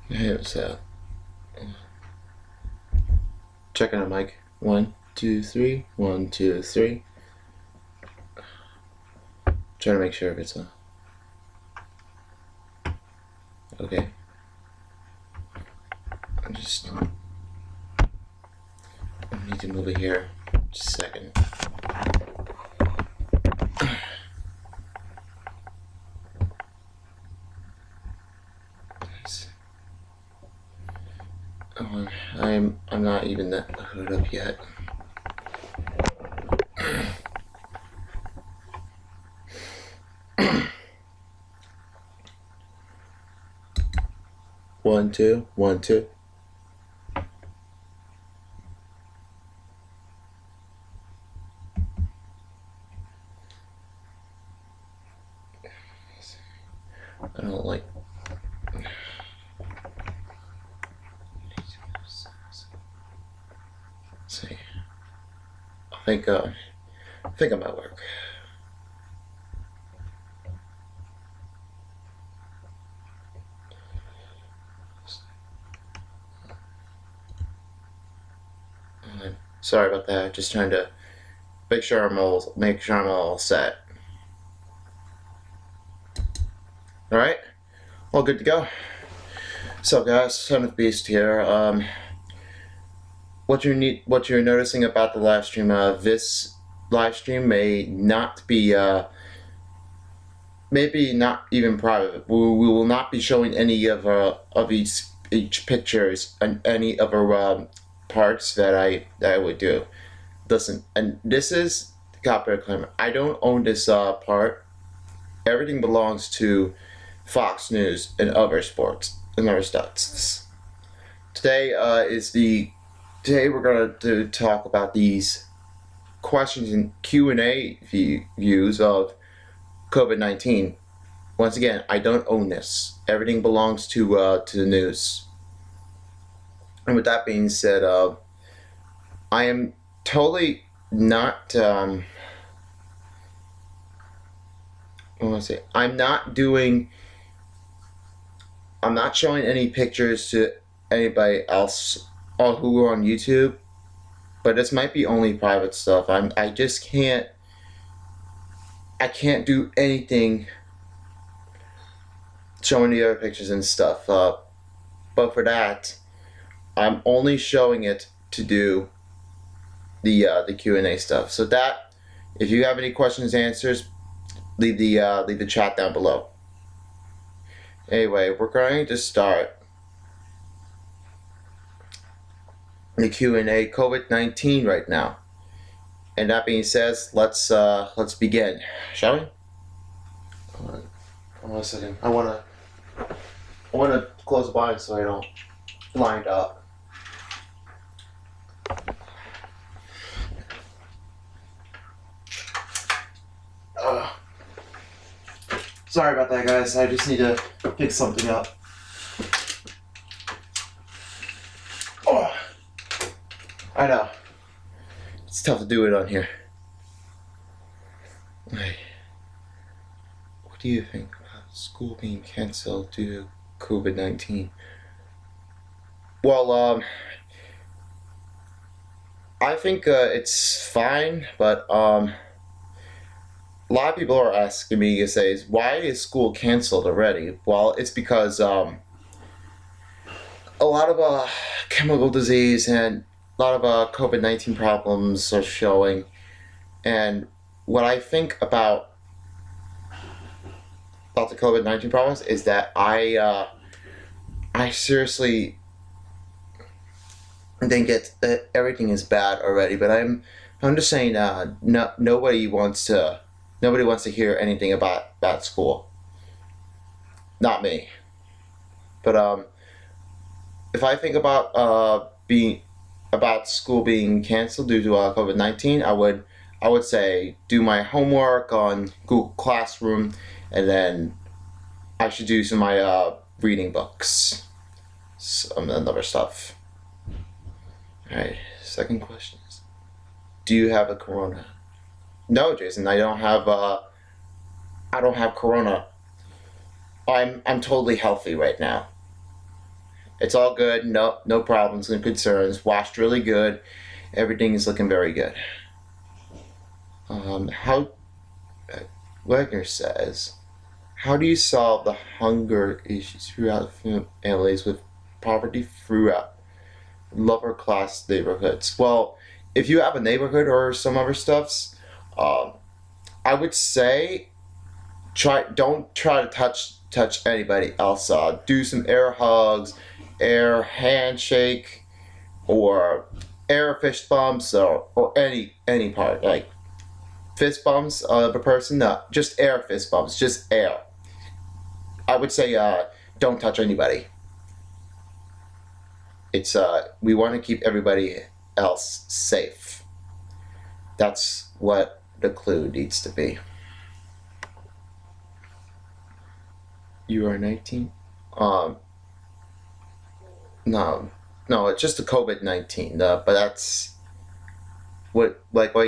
Hey, so checking the mic. 1, 2, 3. 1, 2, 3. Trying to make sure if it's on. Okay. I need to move it here. Just a second. Oh, I'm not even that hooked up yet. One, two, 1, 2. I don't like. See, I think I might work. Sorry about that. Just trying to make sure I'm all set. All right, all good to go. So guys, Son of Beast here. What you're noticing about the live stream? This live stream may not be, maybe not even private. We will not be showing any of each pictures and any of our parts that I would do. Listen, and this is the copyright claim. I don't own this part. Everything belongs to Fox News and other sports and other stuff. Today today we're going to talk about these questions and Q&A views of COVID-19. Once again, I don't own this. Everything belongs to the news. And with that being said, I am totally not. I want to say I'm not doing. I'm not showing any pictures to anybody else who are on YouTube, but this might be only private stuff. I just can't. I can't do anything showing the other pictures and stuff. But for that, I'm only showing it to do the Q&A stuff. So that, if you have any questions, answers, leave the chat down below. Anyway, we're going to start the Q&A COVID-19 right now. And that being said, let's begin, shall we? Hold on a second. I wanna close the blinds so I don't blind up. Sorry about that, guys. I just need to pick something up. Oh, I know. It's tough to do it on here. Hey, what do you think about school being canceled due to COVID-19? Well, I think it's fine, but a lot of people are asking me to say, why is school canceled already? Well, it's because a lot of chemical disease and a lot of COVID-19 problems are showing. And what I think about the COVID-19 problems is that I seriously think everything is bad already. But I'm just saying, nobody wants to hear anything about school. Not me. But if I think about school being canceled due to COVID-19, I would say do my homework on Google Classroom, and then I should do some of my reading books, some other stuff. All right. Second question is, do you have a corona? No, Jason, I don't have corona. I'm totally healthy right now. It's all good. No problems and concerns. Washed really good. Everything is looking very good. How Wagner says, how do you solve the hunger issues throughout families with poverty throughout lower class neighborhoods? Well, if you have a neighborhood or some other stuffs, um, I would say don't try to touch anybody else. Do some air hugs, air handshake, or air fist bumps, or any part like fist bumps of a person. No, just air fist bumps, just air. I would say don't touch anybody. It's we want to keep everybody else safe. That's what the clue needs to be. You are 19? Um, no, no, it's just the COVID-19. But that's what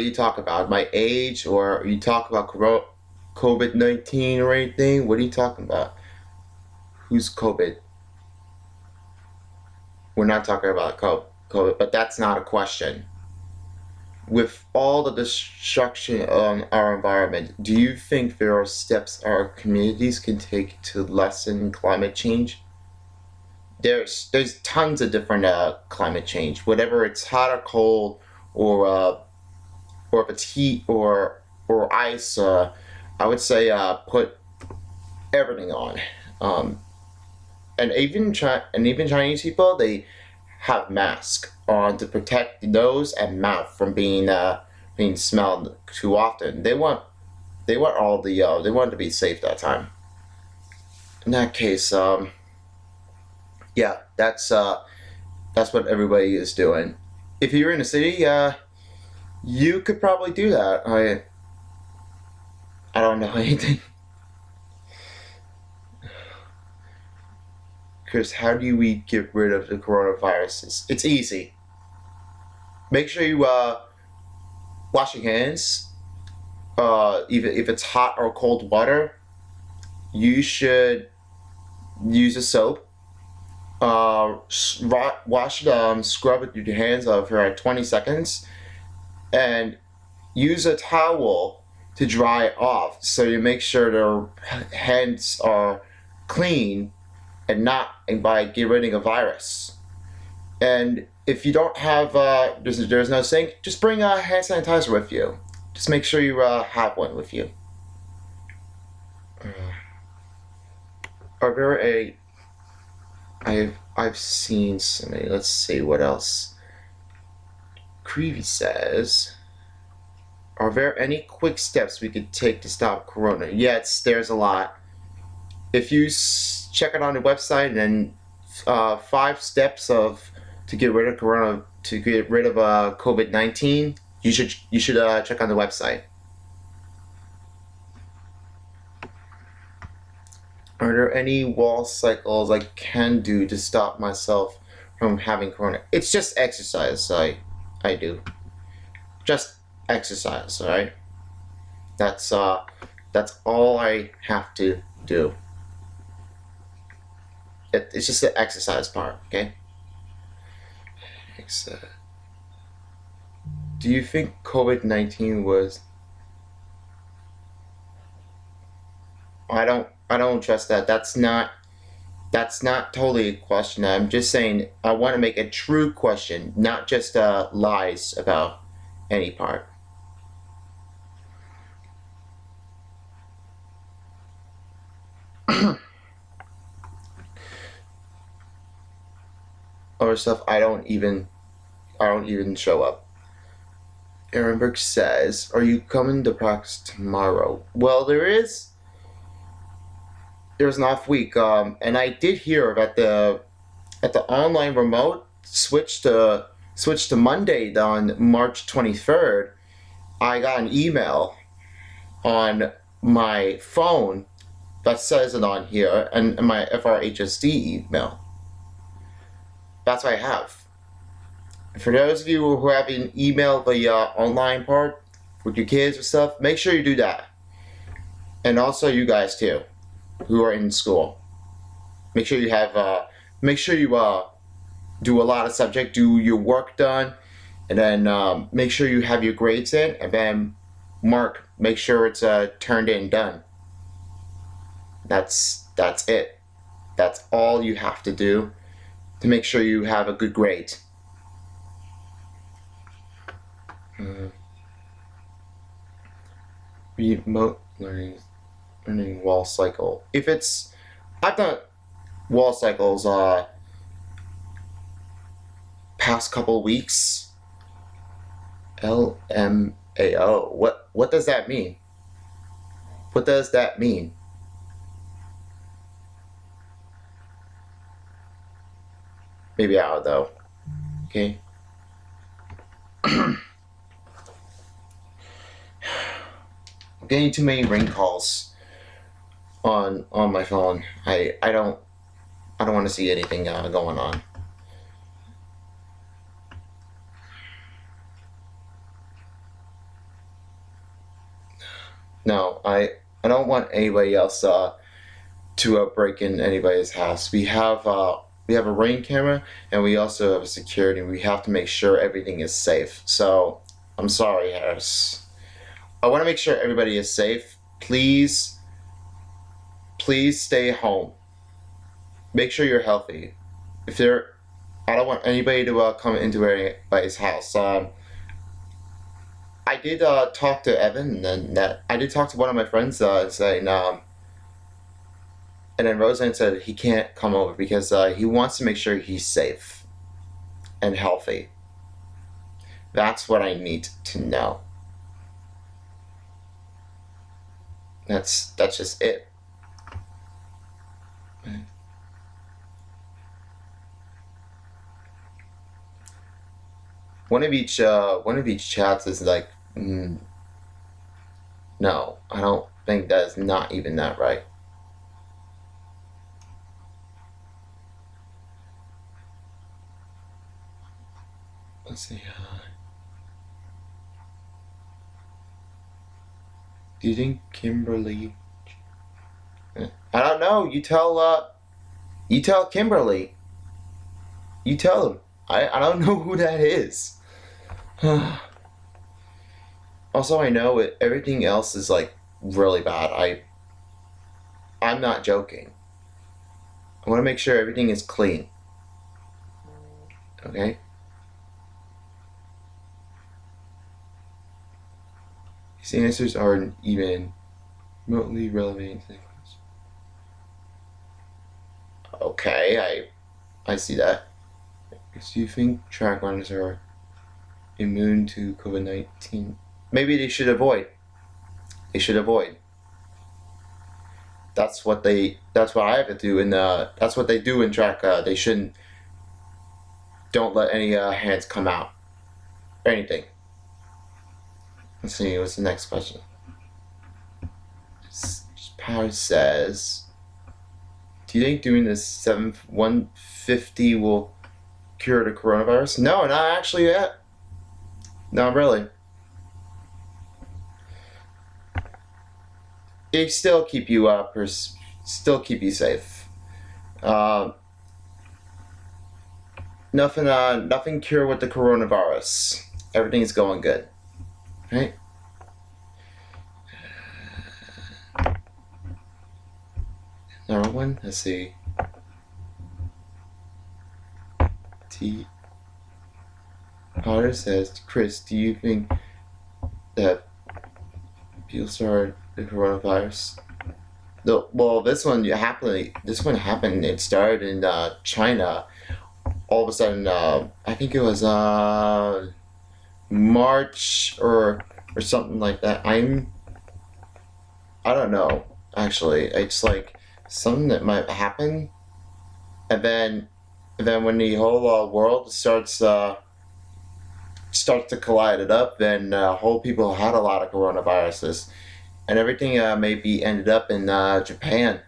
you talk about? My age, or you talk about COVID-19 or anything? What are you talking about? Who's COVID? We're not talking about COVID, but that's not a question. With all the destruction on our environment, do you think there are steps our communities can take to lessen climate change? There's tons of different climate change, whatever it's hot or cold, or if it's heat or ice. I would say put everything on. Um, and even Chinese people, they have masks on to protect the nose and mouth from being smelled too often. They want all they want to be safe that time. In that case, yeah, that's what everybody is doing. If you're in a city, you could probably do that. I don't know anything. Chris, how do we get rid of the coronaviruses? It's easy. Make sure you wash your hands. Even if it's hot or cold water, you should use a soap. Wash it, scrub it with your hands for like 20 seconds, and use a towel to dry off, so you make sure their hands are clean and by getting rid of a virus. And if you don't have there's no sink, just bring a hand sanitizer with you. Just make sure you have one with you. Are there I've seen so many. Let's see what else. Creevy says, are there any quick steps we could take to stop corona? Yes, there's a lot. If you check it on the website, and 5 steps to get rid of COVID-19, you should check on the website. Are there any wall cycles I can do to stop myself from having corona? It's just exercise. I do just exercise. All right. That's all I have to do. It's just the exercise part. Okay. Do you think COVID-19 was? I don't trust that. That's not totally a question. I'm just saying I want to make a true question, not just lies about any part. Other stuff I don't even show up. Ehrenberg says, "Are you coming to practice tomorrow?" Well, there's an off week, and I did hear that the online remote switched to Monday on March 23rd. I got an email on my phone that says it on here, and my FRHSD email. That's what I have. For those of you who have an email the online part with your kids and stuff, make sure you do that. And also you guys too, who are in school. Make sure you have make sure you do a lot of subject, do your work done, and then make sure you have your grades in, and then make sure it's turned in, done. That's it. That's all you have to do to make sure you have a good grade. Remote learning wall cycle. If it's, I've done wall cycles past couple weeks. LMAO. What does that mean? What does that mean? Maybe out though. Okay. I'm getting too many ring calls on my phone. I don't want to see anything going on. No, I don't want anybody else to break in anybody's house. We have a Ring camera, and we also have a security. We have to make sure everything is safe. So I'm sorry, Harris. I want to make sure everybody is safe. Please stay home. Make sure you're healthy. I don't want anybody to come into anybody's house. I did talk to Evan, and I did talk to one of my friends saying, and then Roseanne said he can't come over because he wants to make sure he's safe and healthy. That's what I need to know. That's just it. One of each chats is like, no, I don't think that is not even that right. Let's see. Do you think Kimberly? I don't know. You tell Kimberly. You tell him. I don't know who that is. Also, I know everything else is like really bad. I'm not joking. I want to make sure everything is clean. Okay? These answers aren't even remotely relevant to the question. Okay, I see that. Do you think track runners are immune to COVID-19? Maybe they should avoid. They should avoid. That's what I have to do, and that's what they do in track. They shouldn't. Don't let any hands come out or anything. Let's see. What's the next question? Power says, "Do you think doing this 150 will cure the coronavirus?" No, not actually yet. Not really. They still keep you still keep you safe. Nothing cure with the coronavirus. Everything's going good, right? Another one. Let's see. Potter says, Chris, do you think that people started the coronavirus? Well, this one happened. It started in China. All of a sudden, I think it was March or something like that. I don't know. Actually, it's like something that might happen, and then when the whole world starts to collide it up, then whole people had a lot of coronaviruses, and everything maybe ended up in Japan.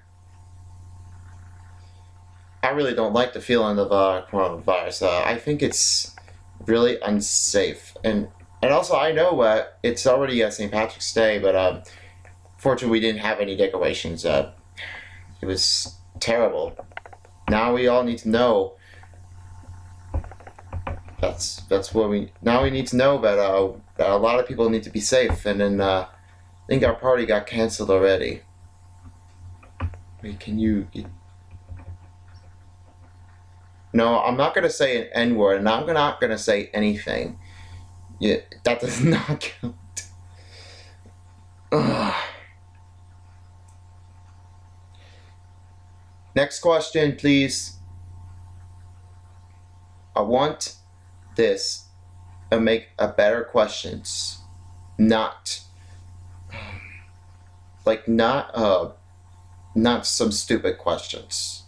I really don't like the feeling of coronavirus. I think it's really unsafe, and also I know it's already St. Patrick's Day, but fortunately we didn't have any decorations. It was terrible. Now we all need to know. That's what we now we need to know that a lot of people need to be safe. And then I think our party got canceled already. Wait, can you? No, I'm not gonna say an N word, and I'm not gonna say anything. Yeah, that does not count. Ugh. Next question, please. I want this and make a better questions, not like not some stupid questions.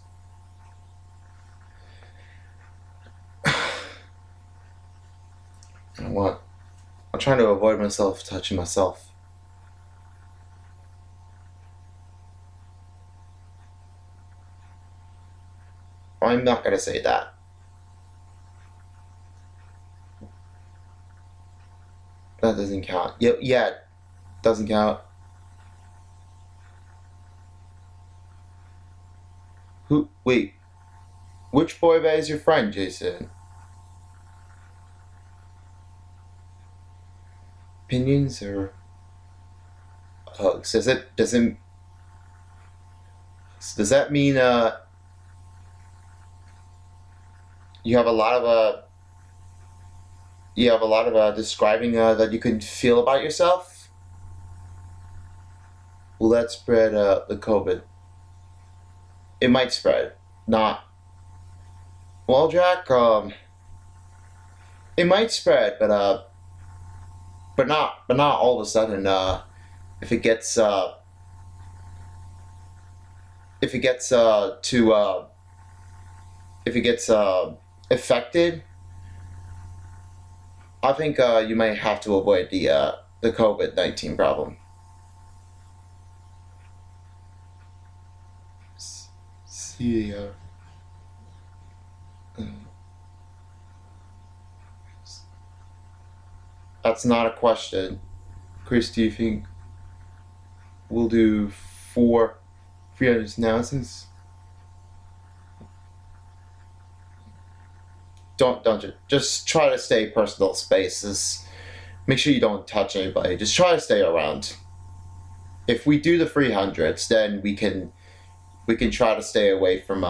I want. I'm trying to avoid myself touching myself. I'm not gonna say that. That doesn't count. Yeah, doesn't count. Who? Wait. Which boy band is your friend, Jason? Opinions or hugs? Does that mean you have a lot of describing that you could feel about yourself? Will that spread the COVID? It might spread. Not. Well, Jack. It might spread, but not all of a sudden. If it gets if it gets to if it gets affected, I think you might have to avoid the COVID-19 problem. See. That's not a question. Chris, do you think we'll do 300 announcements? Don't just try to stay personal spaces. Make sure you don't touch anybody. Just try to stay around. If we do the 300s, then we can try to stay away from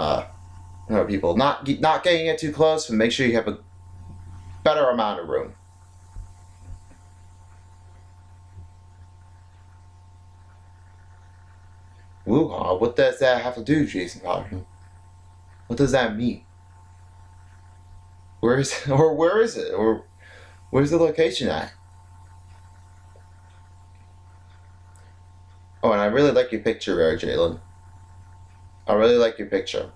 people. Not getting it too close, but make sure you have a better amount of room. Wuhan, what does that have to do, Jason Cotton? What does that mean? Where is or where is it? Or where's the location at? Oh, and I really like your picture there, Jalen. I really like your picture.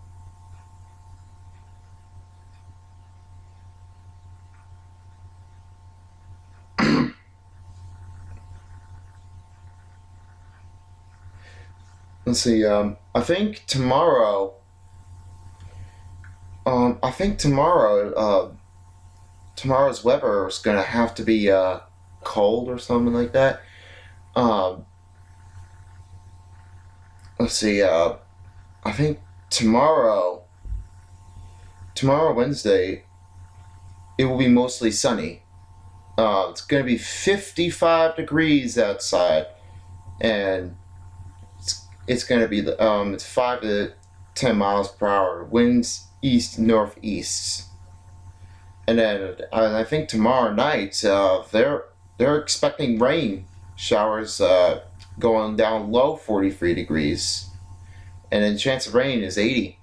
Let's see. I think tomorrow. I think tomorrow. Tomorrow's weather is gonna have to be cold or something like that. Um, let's see. I think tomorrow Wednesday, it will be mostly sunny. It's gonna be 55 degrees outside, and it's gonna be it's 5 to 10 miles per hour. Winds east northeast. And then I think tomorrow night they're expecting rain showers going down low 43 degrees, and then chance of rain is 80.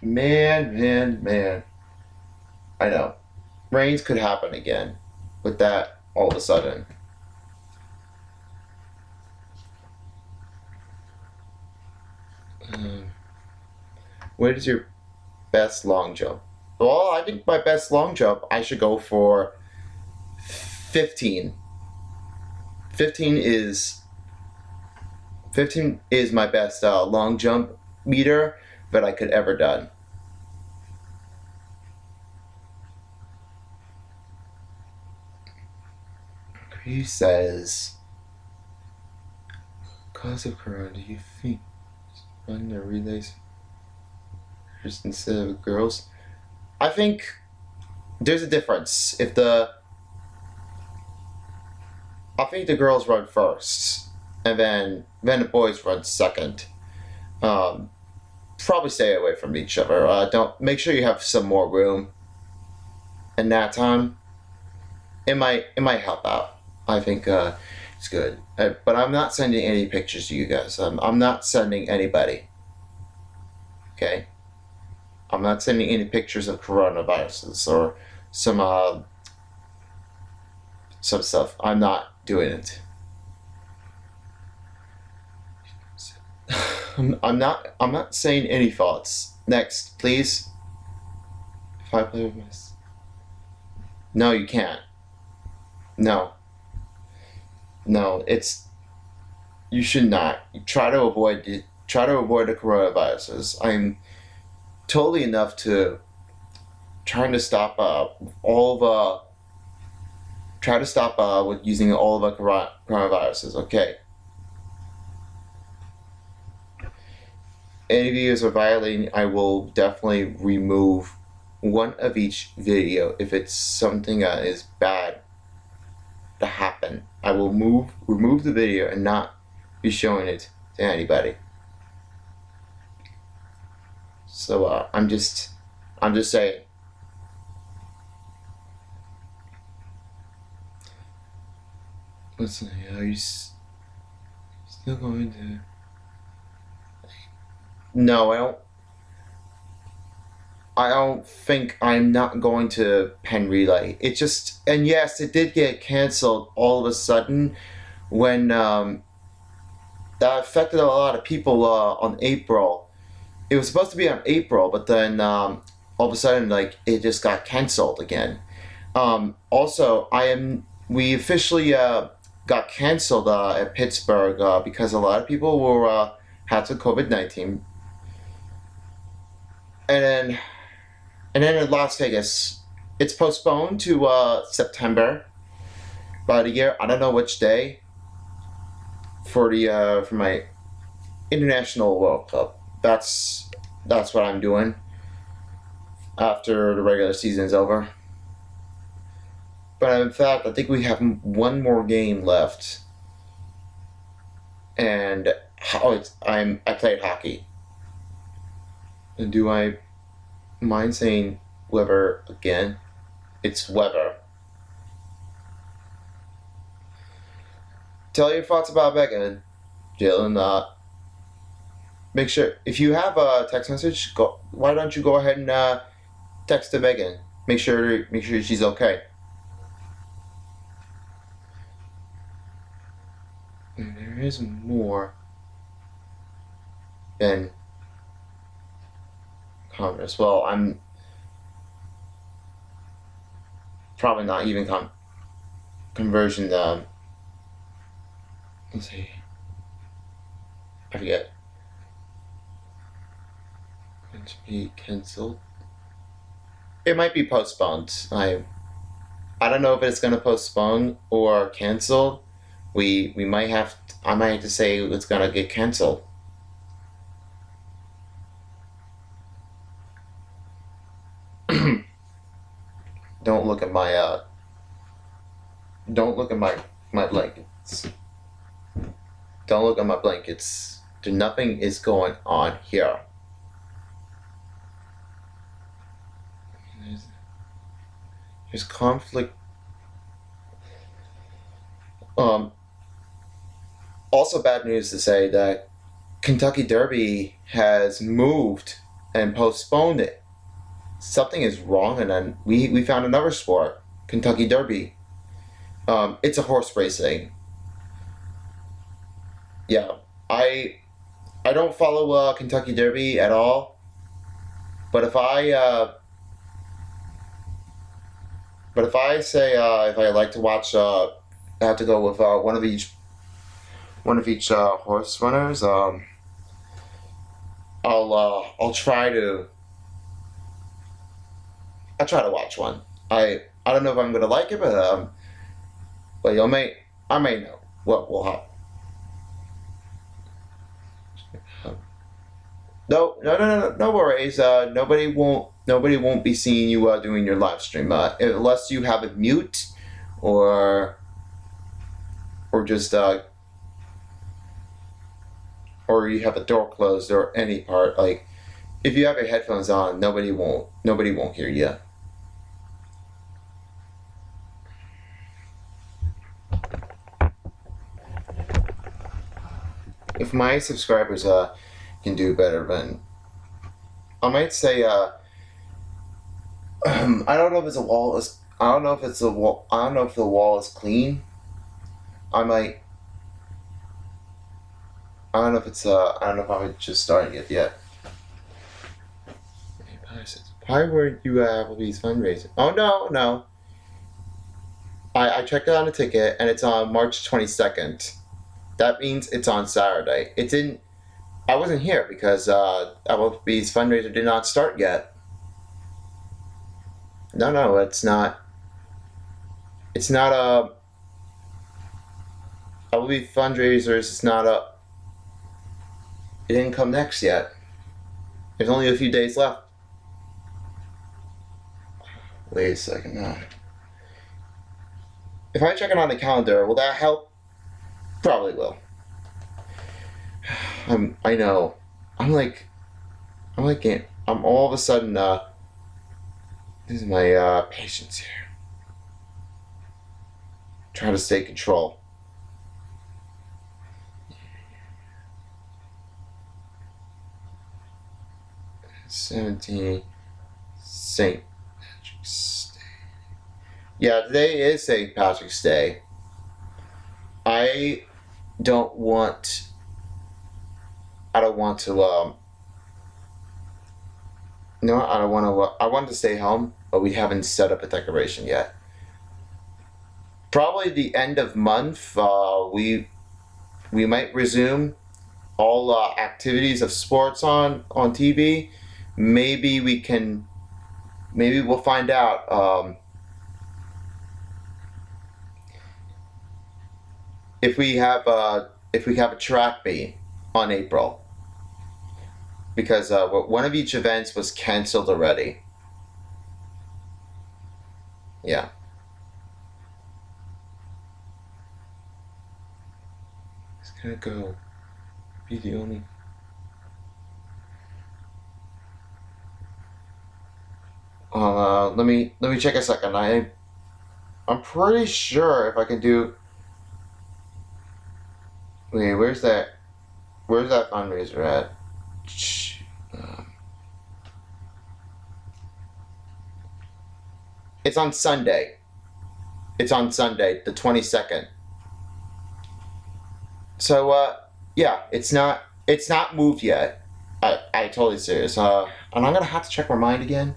Man. I know. Rains could happen again with that all of a sudden. Um, what is your best long jump? Well, I think my best long jump, I should go for 15. 15 is 15 is my best long jump meter that I could ever done. He says, cause of corona, do you think run the relays? instead of girls. I think there's a difference. I think the girls run first, and then the boys run second. Um, Probably stay away from each other. Don't make sure you have some more room. In that time, it might help out. I think it's good. But I'm not sending any pictures to you guys. I'm not sending anybody. Okay. I'm not sending any pictures of coronaviruses or some stuff. I'm not doing it. I'm not saying any thoughts. Next, please. If I play with my No, you can't. No. No, you should not. Try to avoid the coronaviruses. I'm totally enough to trying to stop all of try to stop with using all of the coronaviruses. Okay. Any videos are violating, I will definitely remove one of each video if it's something that is bad to happen. I will remove the video and not be showing it to anybody. So I'm just saying. Listen, are you still going to? No, I don't think I'm not going to Penn Relay. It just, and yes, it did get canceled all of a sudden when that affected a lot of people on April. It was supposed to be on April, but then all of a sudden, like, it just got canceled again. Also, we officially got canceled at Pittsburgh because a lot of people were had some COVID-19. And then in Las Vegas, it's postponed to September, about a year. I don't know which day for my International World Cup. That's what I'm doing after the regular season is over. But in fact, I think we have one more game left, and I played hockey. And do I mind saying Weber again? It's Weber. Tell your thoughts about Megan, Jalen. Make sure if you have a text message, why don't you go ahead and text to Megan? Make sure she's okay. And there is more than Congress. Well, I'm probably not even conversion. Let's see. I forget. Going to be cancelled. It might be postponed. I don't know if it's gonna postpone or cancel. I might have to say it's gonna get canceled. Don't look at my blankets. Don't look at my blankets. Nothing is going on here. There's conflict. Also bad news to say that Kentucky Derby has moved and postponed it. Something is wrong, and then we found another sport, Kentucky Derby. It's a horse racing. Yeah, I don't follow Kentucky Derby at all, but if I say if I like to watch, I have to go with one of each horse runners. I'll try to watch one. I don't know if I'm gonna like it, but I may know what will happen. No, no, no, no, no worries. Nobody won't be seeing you doing your live stream unless you have it mute, or just or you have a door closed or any part. Like if you have your headphones on, nobody won't hear you. If my subscribers can do better, then I might say I don't know if it's a wall is I don't know if it's a wall I don't know if the wall is clean. I might I don't know if it's I don't know if I'm just starting it yet. Why weren't you at Applebee's fundraiser? Oh no, no. I checked it on the ticket and it's on March 22nd. That means it's on Saturday. It's in I wasn't here because Applebee's fundraiser did not start yet. No, no, it's not. It's not a Applebee's fundraisers. It's not a. It didn't come next yet. There's only a few days left. Wait a second now. If I check it on the calendar, will that help? Probably will. I know. I'm all of a sudden this is my patience here. Trying to stay control. St. Patrick's Day. Yeah, today is St. Patrick's Day. I don't want to no, I don't want to I want to stay home, but we haven't set up a decoration yet. Probably the end of month, we might resume all activities of sports on TV. Maybe we'll find out if we have a track meet on April, because one of each events was canceled already. Yeah. It's gonna go be the only. Let me check a second. I'm pretty sure if I can do. Wait, where's that? Where's that fundraiser at? It's on Sunday. It's on Sunday, the 22nd. So yeah, it's not moved yet. I totally serious. And I'm gonna have to check my mind again.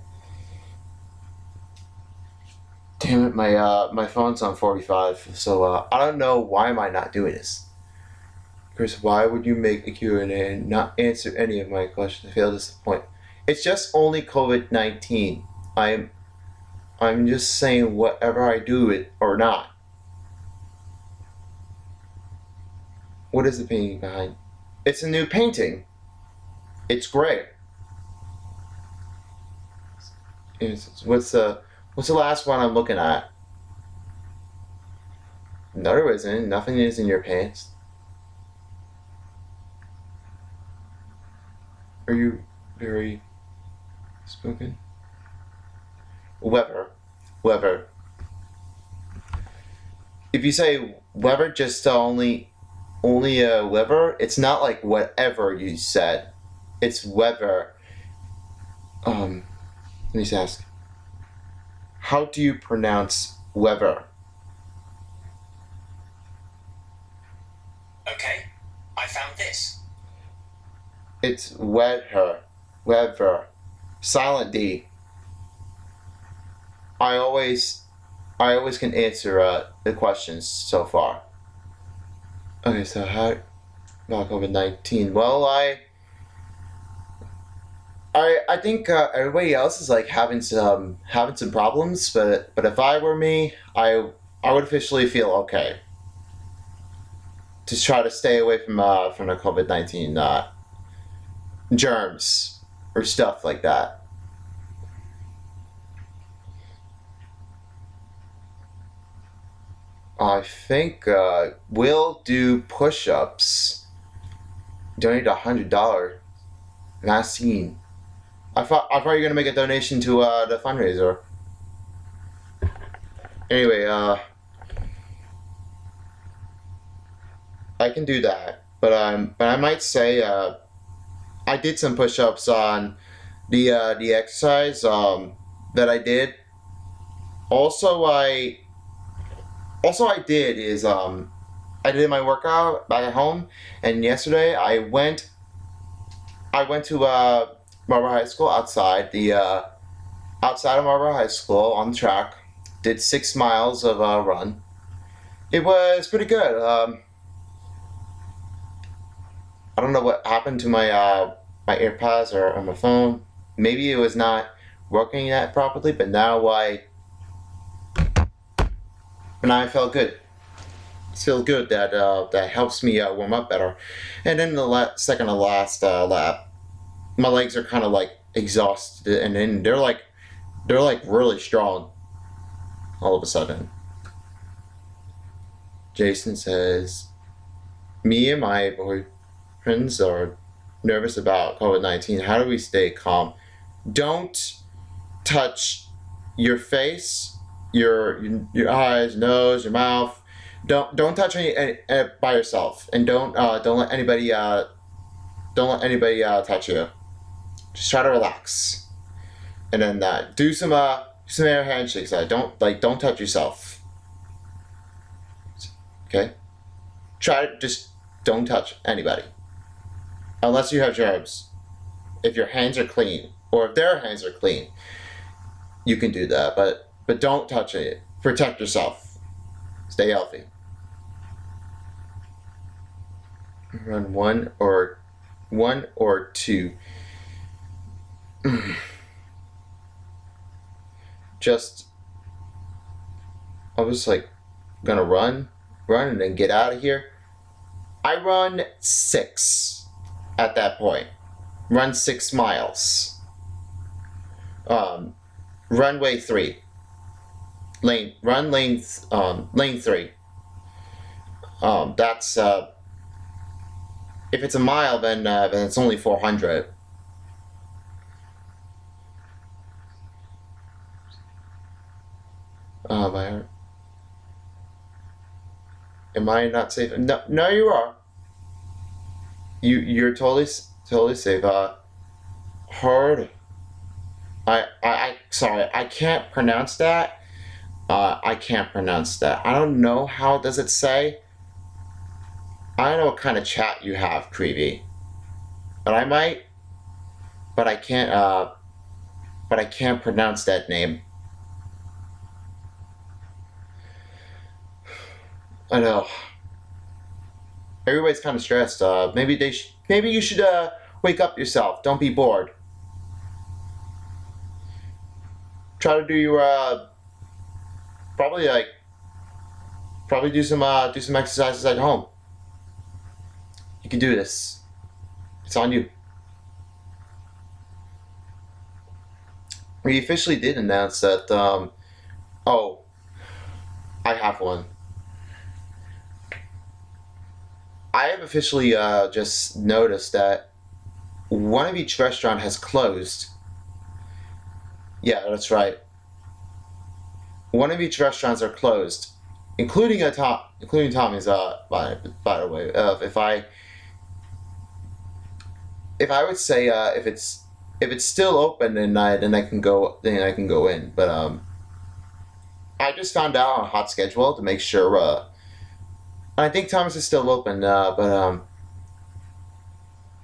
Damn it, my phone's on 45, so I don't know why am I not doing this. Chris, why would you make a Q&A and not answer any of my questions? I feel disappointed. It's just only COVID-19. I'm just saying whatever I do it or not. What is the painting behind? It's a new painting. It's great. What's the last one I'm looking at? No, there isn't. Nothing is in your pants. Are you very spoken? Weather. If you say weather, just only weather, it's not like whatever you said. It's weather. Let me just ask. How do you pronounce weather? Okay, I found this. It's weather. Silent D. I always can answer the questions so far. Okay, so how about COVID-19? Well, I think everybody else is like having some problems, but if I were me, I would officially feel okay. To try to stay away from the COVID-19 germs or stuff like that. I think we'll do push-ups. Donate $100. Vaccine. I thought you were gonna make a donation to the fundraiser. Anyway, I can do that, but I might say I did some push-ups on the exercise that I did. Also, I did is I did my workout back at home, and yesterday I went to Marlboro High School outside of Marlboro High School on the track. Did 6 miles of a run. It was pretty good. I don't know what happened to my my AirPods or my phone. Maybe it was not working that properly, but now I felt good. It feels good that that helps me warm up better. And then the second to last lap, my legs are kind of like exhausted, and then they're like really strong. All of a sudden, Jason says, "Me and my boyfriends are nervous about COVID-19. How do we stay calm? Don't touch your face, your eyes, nose, your mouth. Don't touch any by yourself, and don't let anybody touch you. Just try to relax, and then do some air handshakes. Don't touch yourself. Okay, try to just don't touch anybody unless you have germs. If your hands are clean, or if their hands are clean, you can do that. But don't touch it. Protect yourself. Stay healthy. Run one or two. I was like gonna run and then get out of here. I run 6 at that point. Run 6 miles. Runway 3. Lane 3. That's if it's a mile, then it's only 400. Am I not safe? No, you are. You're totally safe. Hard. Sorry, I can't pronounce that. I can't pronounce that. I don't know how does it say. I don't know what kind of chat you have, Creevy. But I might. But I can't. But I can't pronounce that name. I know. Everybody's kind of stressed. Maybe you should wake up yourself. Don't be bored. Try to do your probably do some exercises at home. You can do this. It's on you. We officially did announce that. Oh, I have one. I have officially just noticed that one of each restaurant has closed. Yeah, that's right. One of each restaurants are closed, including Tommy's. By the way, if I would say if it's still open, then I can go in. But I just found out on Hot Schedule to make sure. I think Thomas is still open, but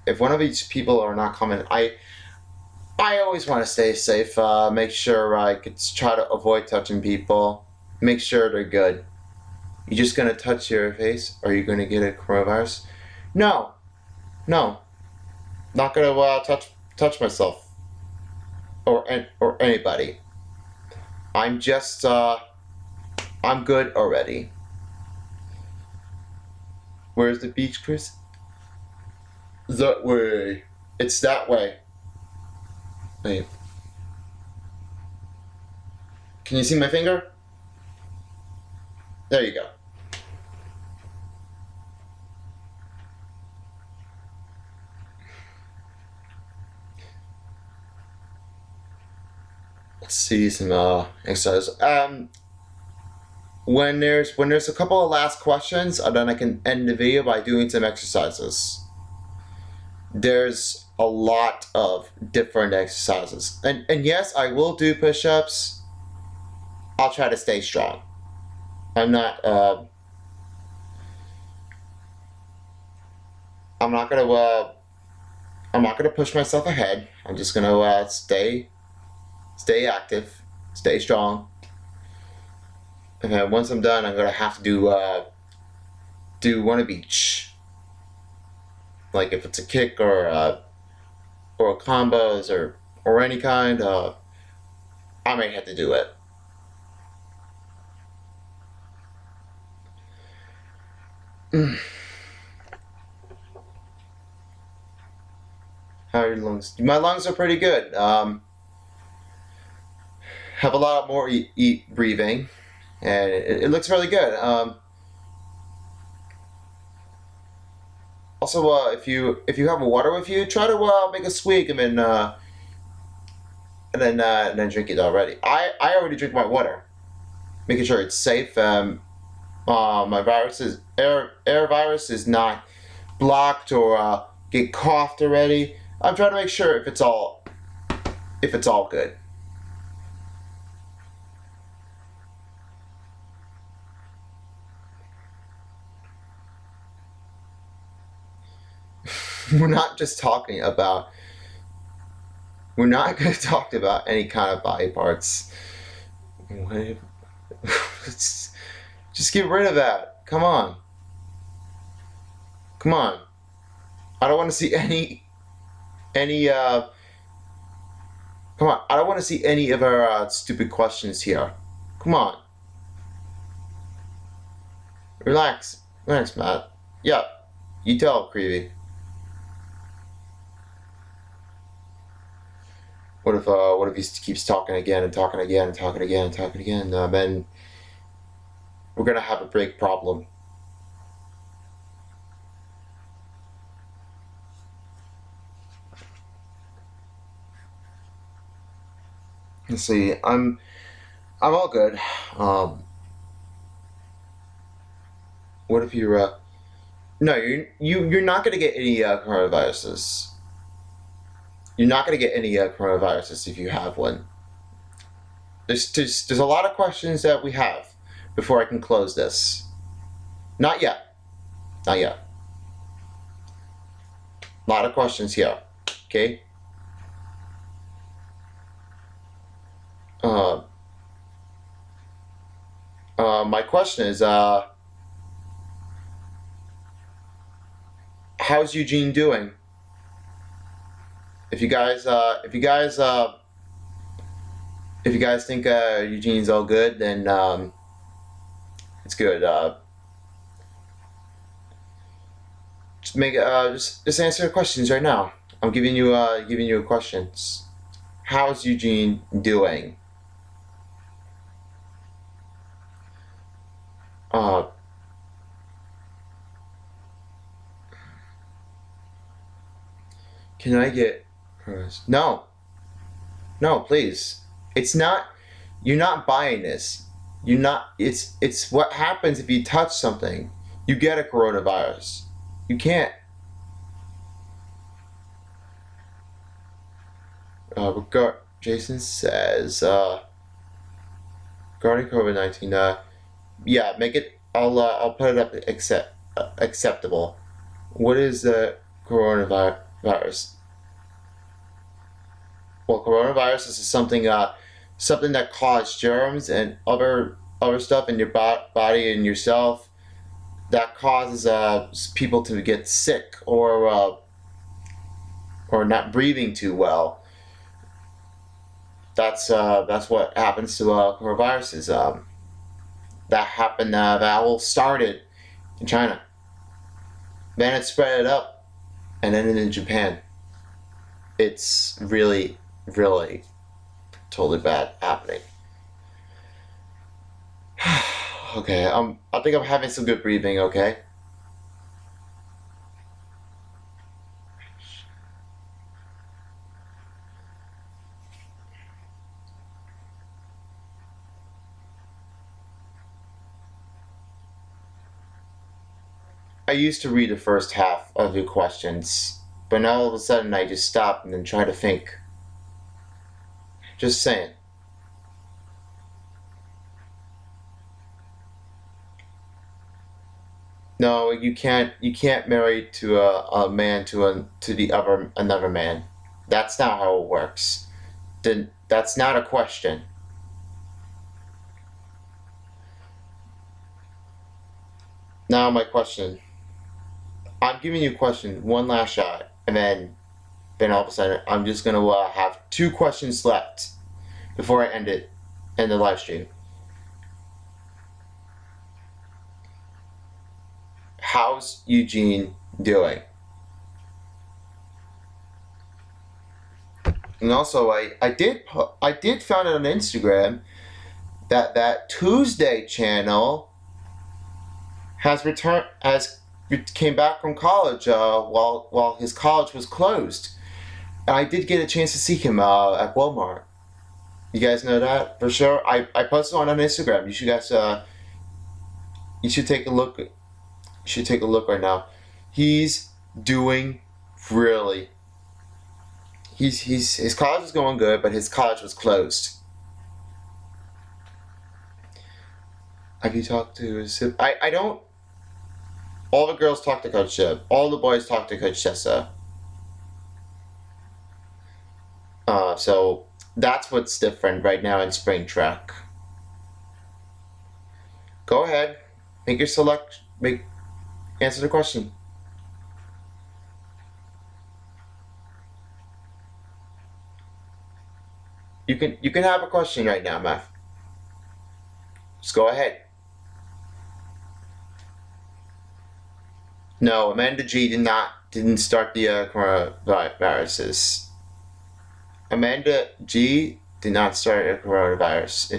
if one of these people are not coming, I always want to stay safe. Make sure I could try to avoid touching people. Make sure they're good. You just gonna touch your face? Are you gonna get a coronavirus? No, not gonna touch myself or anybody. I'm just I'm good already. Where's the beach, Chris? That way. It's that way. Wait. Can you see my finger? There you go. Let's see some exercises. When there's a couple of last questions, then I can end the video by doing some exercises. There's a lot of different exercises, and yes, I will do push-ups. I'll try to stay strong. I'm not. I'm not gonna. I'm not gonna push myself ahead. I'm just gonna stay active, stay strong. And then once I'm done, I'm gonna have to do one of each. Like if it's a kick or combos or any kind, I may have to do it. How are your lungs? My lungs are pretty good. Have a lot more breathing, and it looks really good. Also, if you have water with you, try to make a swig and then drink it already. I already drink my water, making sure it's safe. My air virus is not blocked or get coughed already. I'm trying to make sure if it's all good. We're not just talking about. We're not going to talk about any kind of body parts. Just get rid of that. Come on. Come on. I don't want to see any. Come on. I don't want to see any of our stupid questions here. Come on. Relax, Matt. Yeah, you tell, Creevy. What if he keeps talking again and talking again and talking again and talking again? Then we're gonna have a big problem. Let's see. I'm all good. What if you're no, you're not gonna get any coronaviruses. You're not gonna get any coronaviruses if you have one. There's a lot of questions that we have before I can close this. Not yet. Not yet. A lot of questions here. Okay. My question is, how's Eugene doing? If you guys think Eugene's all good, then it's good. Just answer the questions right now. I'm giving you questions. How's Eugene doing? Can I get no, please. It's not. You're not buying this. You're not. It's what happens if you touch something. You get a coronavirus. You can't. Jason says regarding COVID-19. Yeah, make it. I'll put it up. Acceptable. What is the coronavirus? Well, coronavirus is something that causes germs and other stuff in your body and yourself that causes people to get sick or not breathing too well. That's what happens to coronaviruses. That happened. That all started in China. Then it spread it up, and ended in Japan. It's really, really totally bad happening. Okay, I think I'm having some good breathing, okay? I used to read the first half of your questions, but now all of a sudden I just stop and then try to think. Just saying. No, you can't marry to a man to the other another man. That's not how it works. Then that's not a question. Now my question. I'm giving you a question, one last shot, and then all of a sudden I'm just gonna have two questions left before I end the live stream. How's Eugene doing? And also, I did find it on Instagram that Tuesday channel has came back from college while his college was closed. And I did get a chance to see him at Walmart. You guys know that for sure. I posted on Instagram. You should take a look. You should take a look right now. He's doing really. His college is going good, but his college was closed. Have you talked to his? I don't. All the girls talk to Coach Shib. All the boys talk to Coach Chessa. So that's what's different right now in spring track. Go ahead, make your select. Answer the question. You can have a question right now, Matt. Just go ahead. No, Amanda G didn't start the coronaviruses. Amanda G did not start a coronavirus.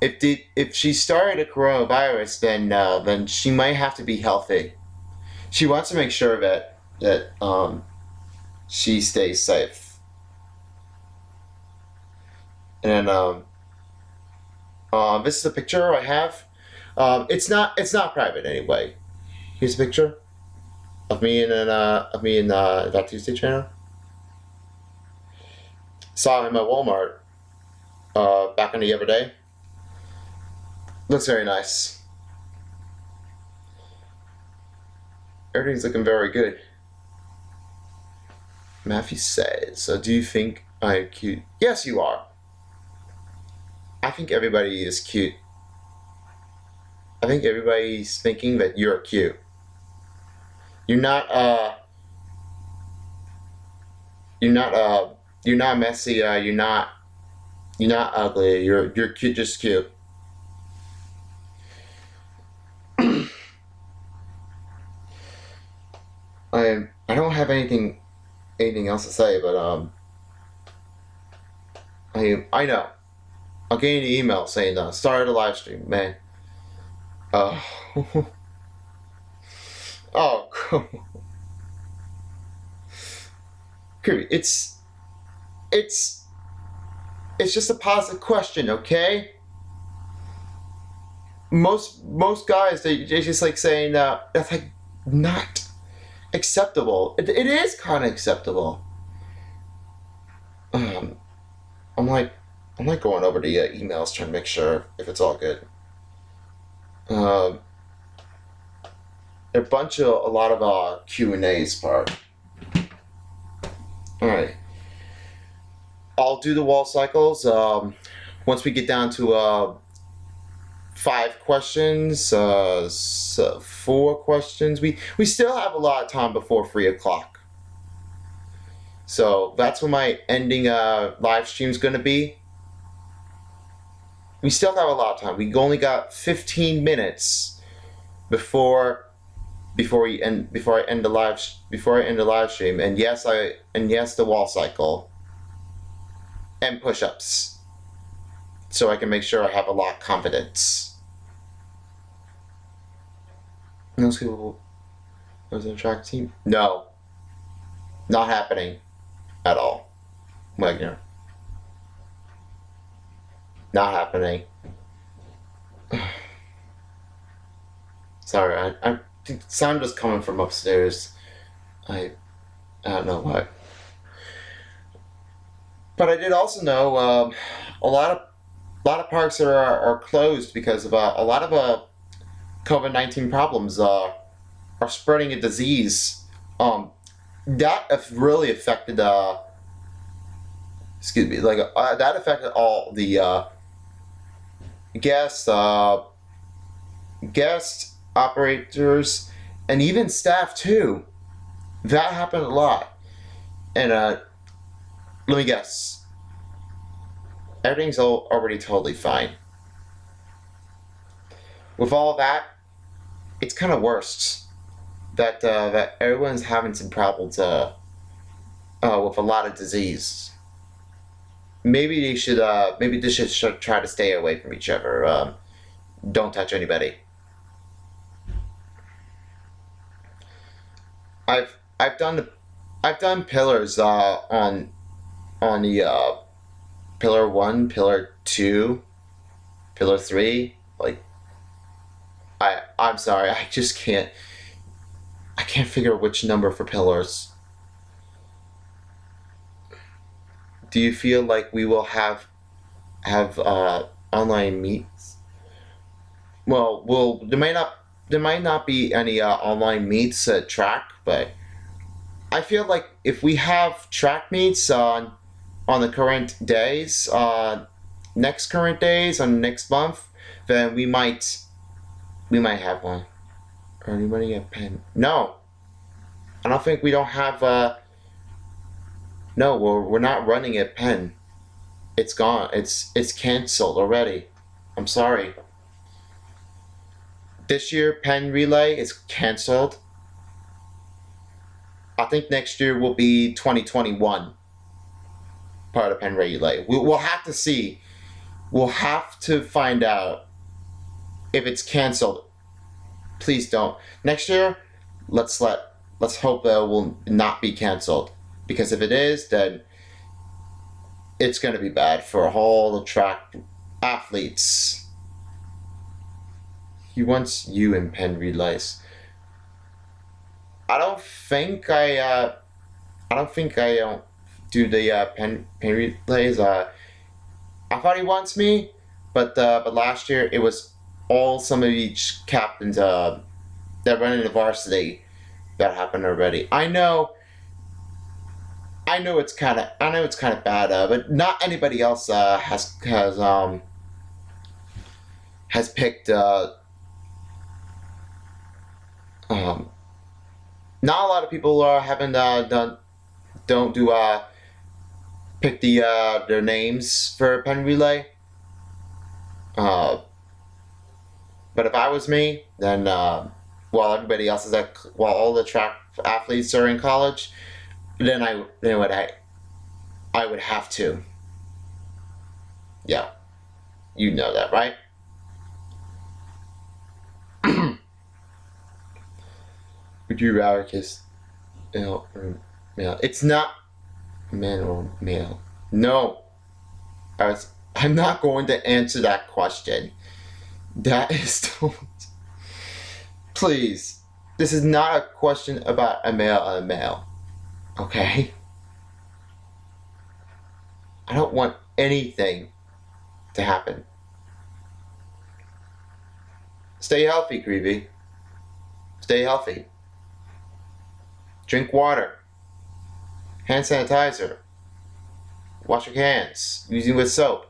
If she started a coronavirus, then she might have to be healthy. She wants to make sure that she stays safe. And this is a picture I have. It's not private anyway. Here's a picture of me and that Tuesday channel. Saw him at Walmart back in the other day. Looks very nice. Everything's looking very good. Matthew says, so do you think I'm cute? Yes, you are. I think everybody is cute. I think everybody's thinking that you're cute. You're not messy, you're not ugly, you're cute, just cute. I don't have anything else to say, but I know. I'm getting an email saying started a live stream, man. Oh, Kirby, it's just a positive question, okay? Most guys they just like saying that's like not acceptable. It is kind of acceptable. I'm like going over the emails trying to make sure if it's all good. A lot of Q&A's part. All right. I'll do the wall cycles. Once we get down to 5 questions, so 4 questions. We still have a lot of time before 3 o'clock. So that's when my ending live stream is going to be. We still have a lot of time. We only got 15 minutes before before I end the live stream. And yes, the wall cycle and push-ups, so I can make sure I have a lot of confidence. Most people was in a track team. No, not happening at all. Wagner. Not happening. Sorry, I sound just coming from upstairs. I don't know why. But I did also know a lot of parks are closed because of a lot of COVID-19 problems are spreading a disease. That have really affected excuse me, like that affected all the guests, operators, and even staff too. That happened a lot. And let me guess, everything's already totally fine. With all that, it's kind of worse that that everyone's having some problems with a lot of disease. Maybe they should try to stay away from each other. Don't touch anybody. I've done pillars on the pillar 1, pillar 2, pillar 3. Like I'm sorry, I just can't figure which number for pillars. Do you feel like we will have online meets? Well, there might not be any online meets at track, but I feel like if we have track meets on the current days, next current days on next month, then we might have one. Or anybody get pen? No, I don't think we don't have. No, we're not running at Penn. It's gone. It's canceled already. I'm sorry. This year Penn Relay is canceled. I think next year will be 2021. Part of Penn Relay. We'll have to see. We'll have to find out if it's canceled. Please don't. Next year, let's hope that it will not be canceled. Because if it is, then it's going to be bad for all the track athletes. He wants you in Penn Relays. I don't think I don't do the Penn Relays. I thought he wants me, but last year it was all some of each captains that run in the varsity that happened already. I know it's kind of bad, but not anybody else has picked. Not a lot of people haven't don't do pick their names for Penn Relay. But if I was me, then while everybody else is while all the track athletes are in college, then I would have to. Yeah, you know that, right? Would you rather kiss male or male? It's not man or male. No, I'm not going to answer that question. That is please. This is not a question about a male and a male. Okay? I don't want anything to happen. Stay healthy, Creepy. Stay healthy. Drink water. Hand sanitizer. Wash your hands using with soap.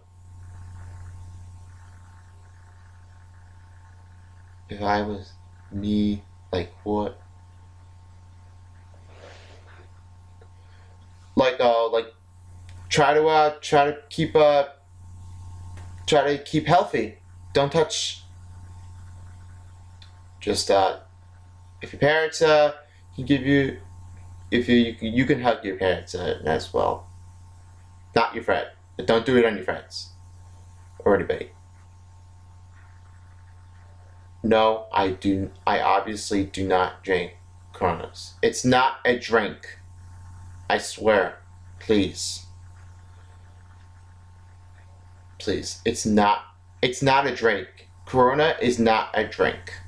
If I was me, like what? Like try to keep healthy. Don't touch. Just if your parents can give you, if you can hug your parents as well, not your friend, but don't do it on your friends or anybody. No, I do. I obviously do not drink Coronas. It's not a drink. I swear. Please. Please. It's not. It's not a drink. Corona is not a drink.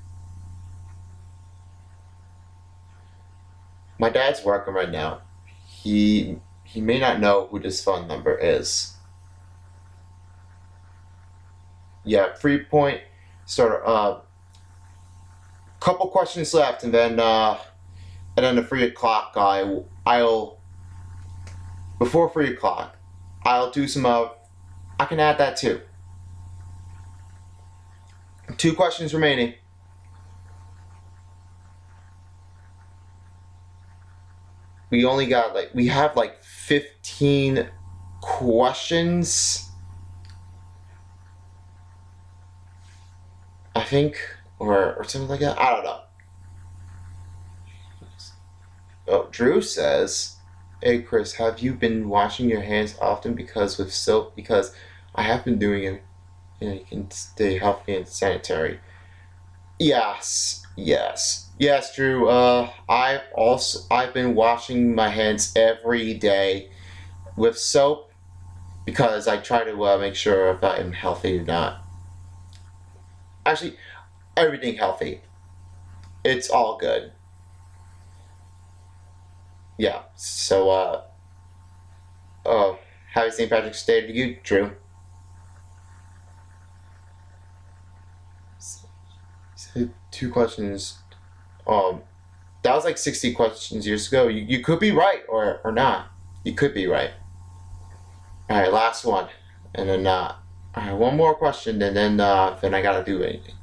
My dad's working right now. He may not know who this phone number is. Yeah, 3 point. Sort of. Couple questions left, and then the 3 o'clock I'll before 3 o'clock I'll do some I can add that too. 2 questions remaining. We have like 15 questions, I think, or something like that. I don't know. Oh, Drew says, "Hey Chris, have you been washing your hands often because with soap? Because I have been doing it. You can stay healthy and sanitary." Yes, Drew. I've been washing my hands every day with soap because I try to make sure if I'm healthy or not. Actually, everything healthy. It's all good. Yeah. So happy St. Patrick's Day to you, Drew. So 2 questions. That was like 60 questions years ago. You could be right or not. You could be right. All right, last one, and then all right, one more question, and then I gotta do anything.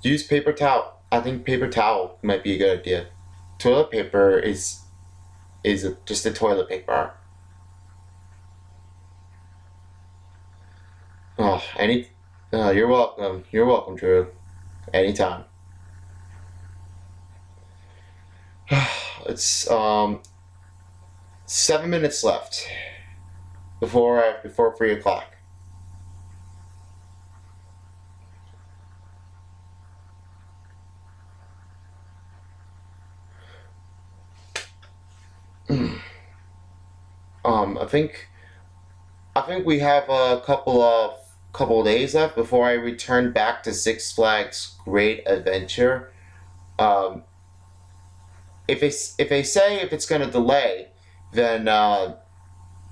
Use paper towel. I think paper towel might be a good idea. Toilet paper is just a toilet paper. Oh, you're welcome. You're welcome, Drew. Anytime. It's 7 minutes left before 3 o'clock. I think we have a couple of days left before I return back to Six Flags Great Adventure. Um, if they say if it's gonna delay, then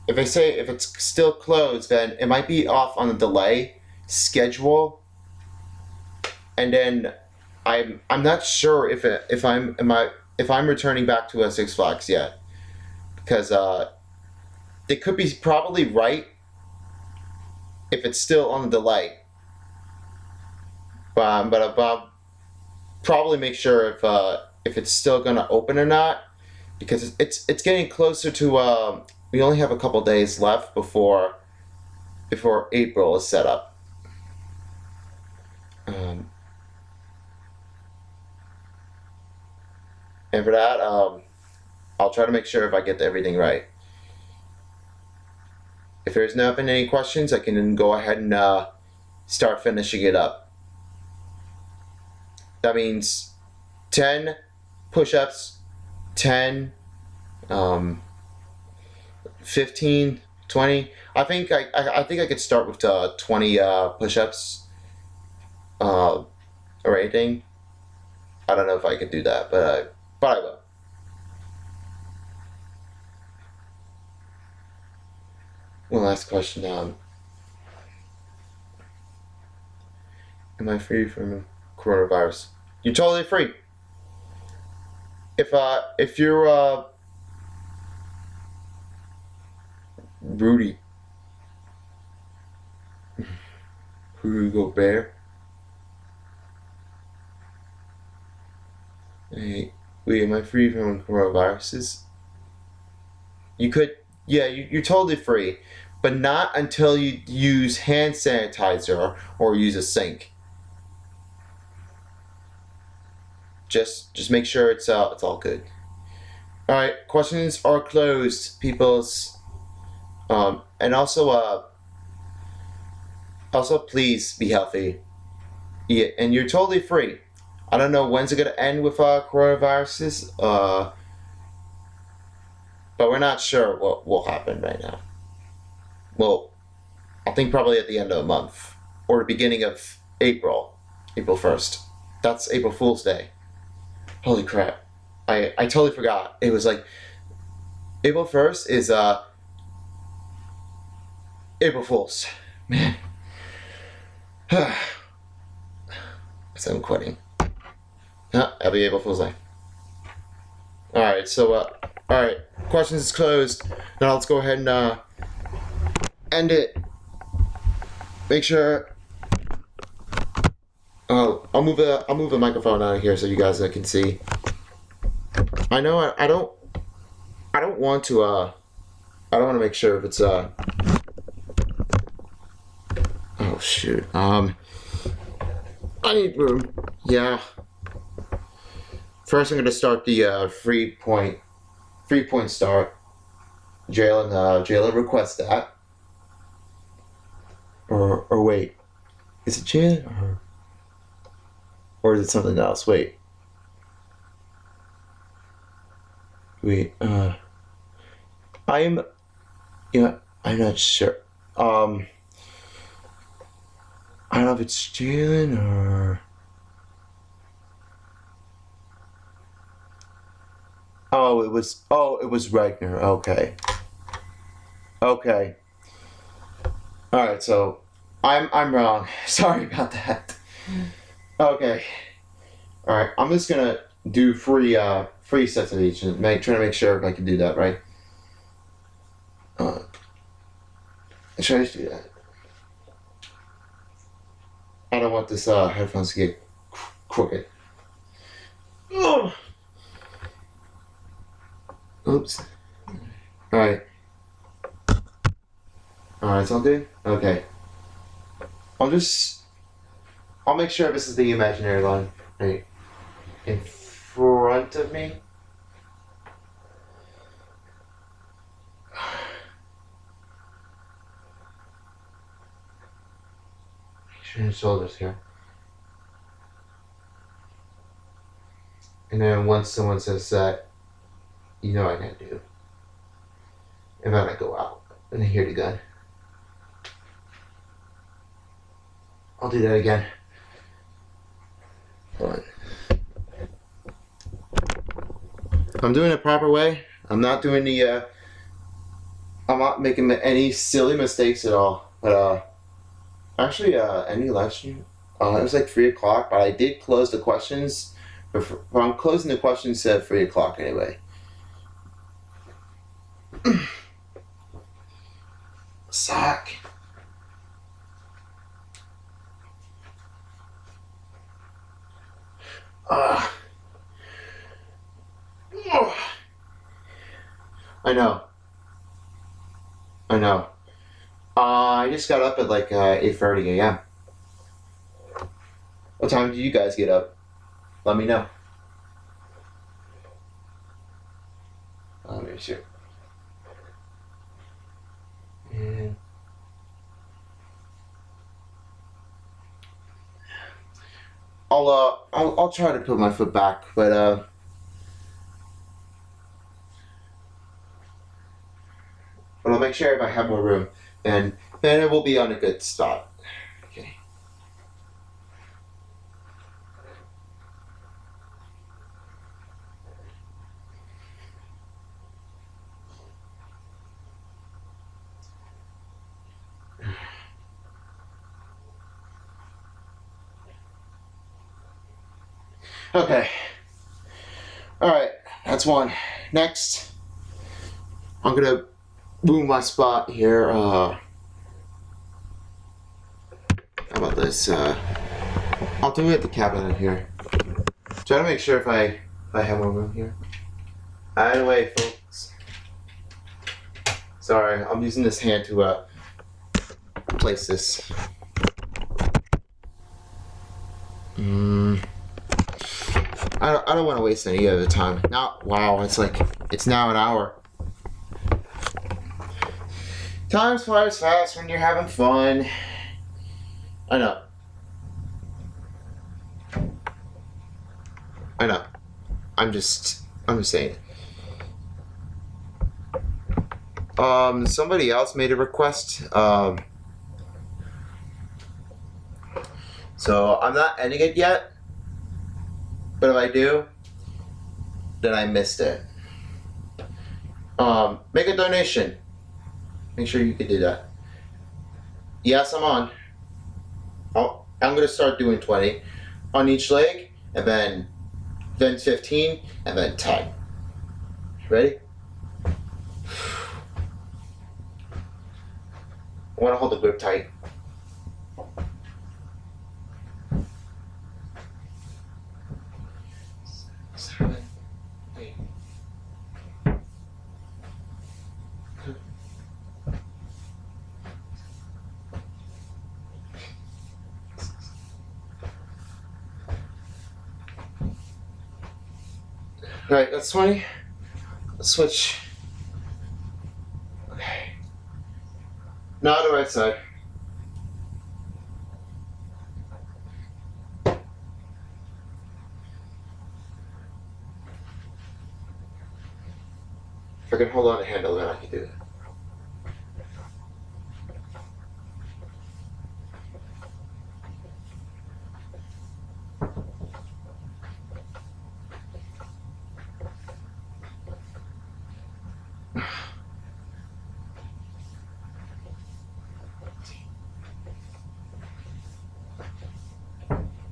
if they say if it's still closed, then it might be off on the delay schedule, and then I'm not sure if I'm returning back to a Six Flags yet because they could be probably right if it's still on the delay. But I'll probably make sure if it's still gonna open or not, because it's getting closer to. We only have a couple days left before April is set up. And for that, I'll try to make sure if I get everything right. If there's not been any questions, I can then go ahead and start finishing it up. That means 10 push-ups, 10, 15, 20. I think I could start with 20 push-ups or anything. I don't know if I could do that, but I will. One last question. Am I free from coronavirus? You're totally free. If you're Rudy Gobert. Hey, wait, am I free from coronaviruses? You could, yeah, you're totally free. but not until you use hand sanitizer or use a sink. Just make sure it's all good. All right, questions are closed, peoples. And also please be healthy. Yeah, and you're totally free. I don't know when's it gonna end with coronaviruses. But we're not sure what will happen right now. Well, I think probably at the end of the month or the beginning of April 1st. That's April Fool's Day. Holy crap. I totally forgot. It was like April 1st is April Fool's. Man. So I'm quitting. That'll be April Fool's Day. Alright, so alright, questions is closed. Now let's go ahead and end it. Make sure I'll move the microphone out of here so you guys can see. I know I don't want to I don't want to make sure if it's oh shoot. I need room. Yeah. First I'm gonna start the 3-point start. Jalen requests that. Or wait. Is it Jalen or is it something else? Wait, I'm not sure. I don't know if it's Jalen or it was Ragnar. Okay. Alright, so I'm wrong. Sorry about that. Okay. Alright, I'm just gonna do free sets of each and try to make sure if I can do that right. Try to do that. I don't want this headphones to get crooked. Oh. Oops. Alright. Alright, it's all good? Okay. I'll make sure this is the imaginary line right in front of me. Make sure your shoulders here. And then once someone says that, you know I can do. And then I go out and I hear the gun. I'll do that again. Hold on. I'm doing it proper way. I'm not doing the I'm not making any silly mistakes at all. But actually any live stream it was like 3 o'clock, but I did close the questions before, I'm closing the questions at 3 o'clock anyway. Suck. I know. I just got up at like 8:30 a.m. What time do you guys get up? Let me know. Let me see. And I'll try to put my foot back, but I'll make sure if I have more room, and then it will be on a good spot. Okay. Okay. Alright, that's one. Next, I'm gonna move my spot here. How about this? I'll do it at the cabinet here. Try to make sure if I have more room here. Either way, folks. Sorry, I'm using this hand to place this? I don't want to waste any of the time. Now, wow, it's now an hour. Time flies fast when you're having fun. I know. I'm just saying. Somebody else made a request. So I'm not ending it yet. But if I do, then I missed it. Make a donation. Make sure you can do that. Yes, I'm on. I'm gonna start doing 20 on each leg, and then 15, and then 10. Ready? I want to hold the grip tight. Alright, that's 20. Let's switch. Okay. Now the right side. If I can hold on the handle, then I can do it.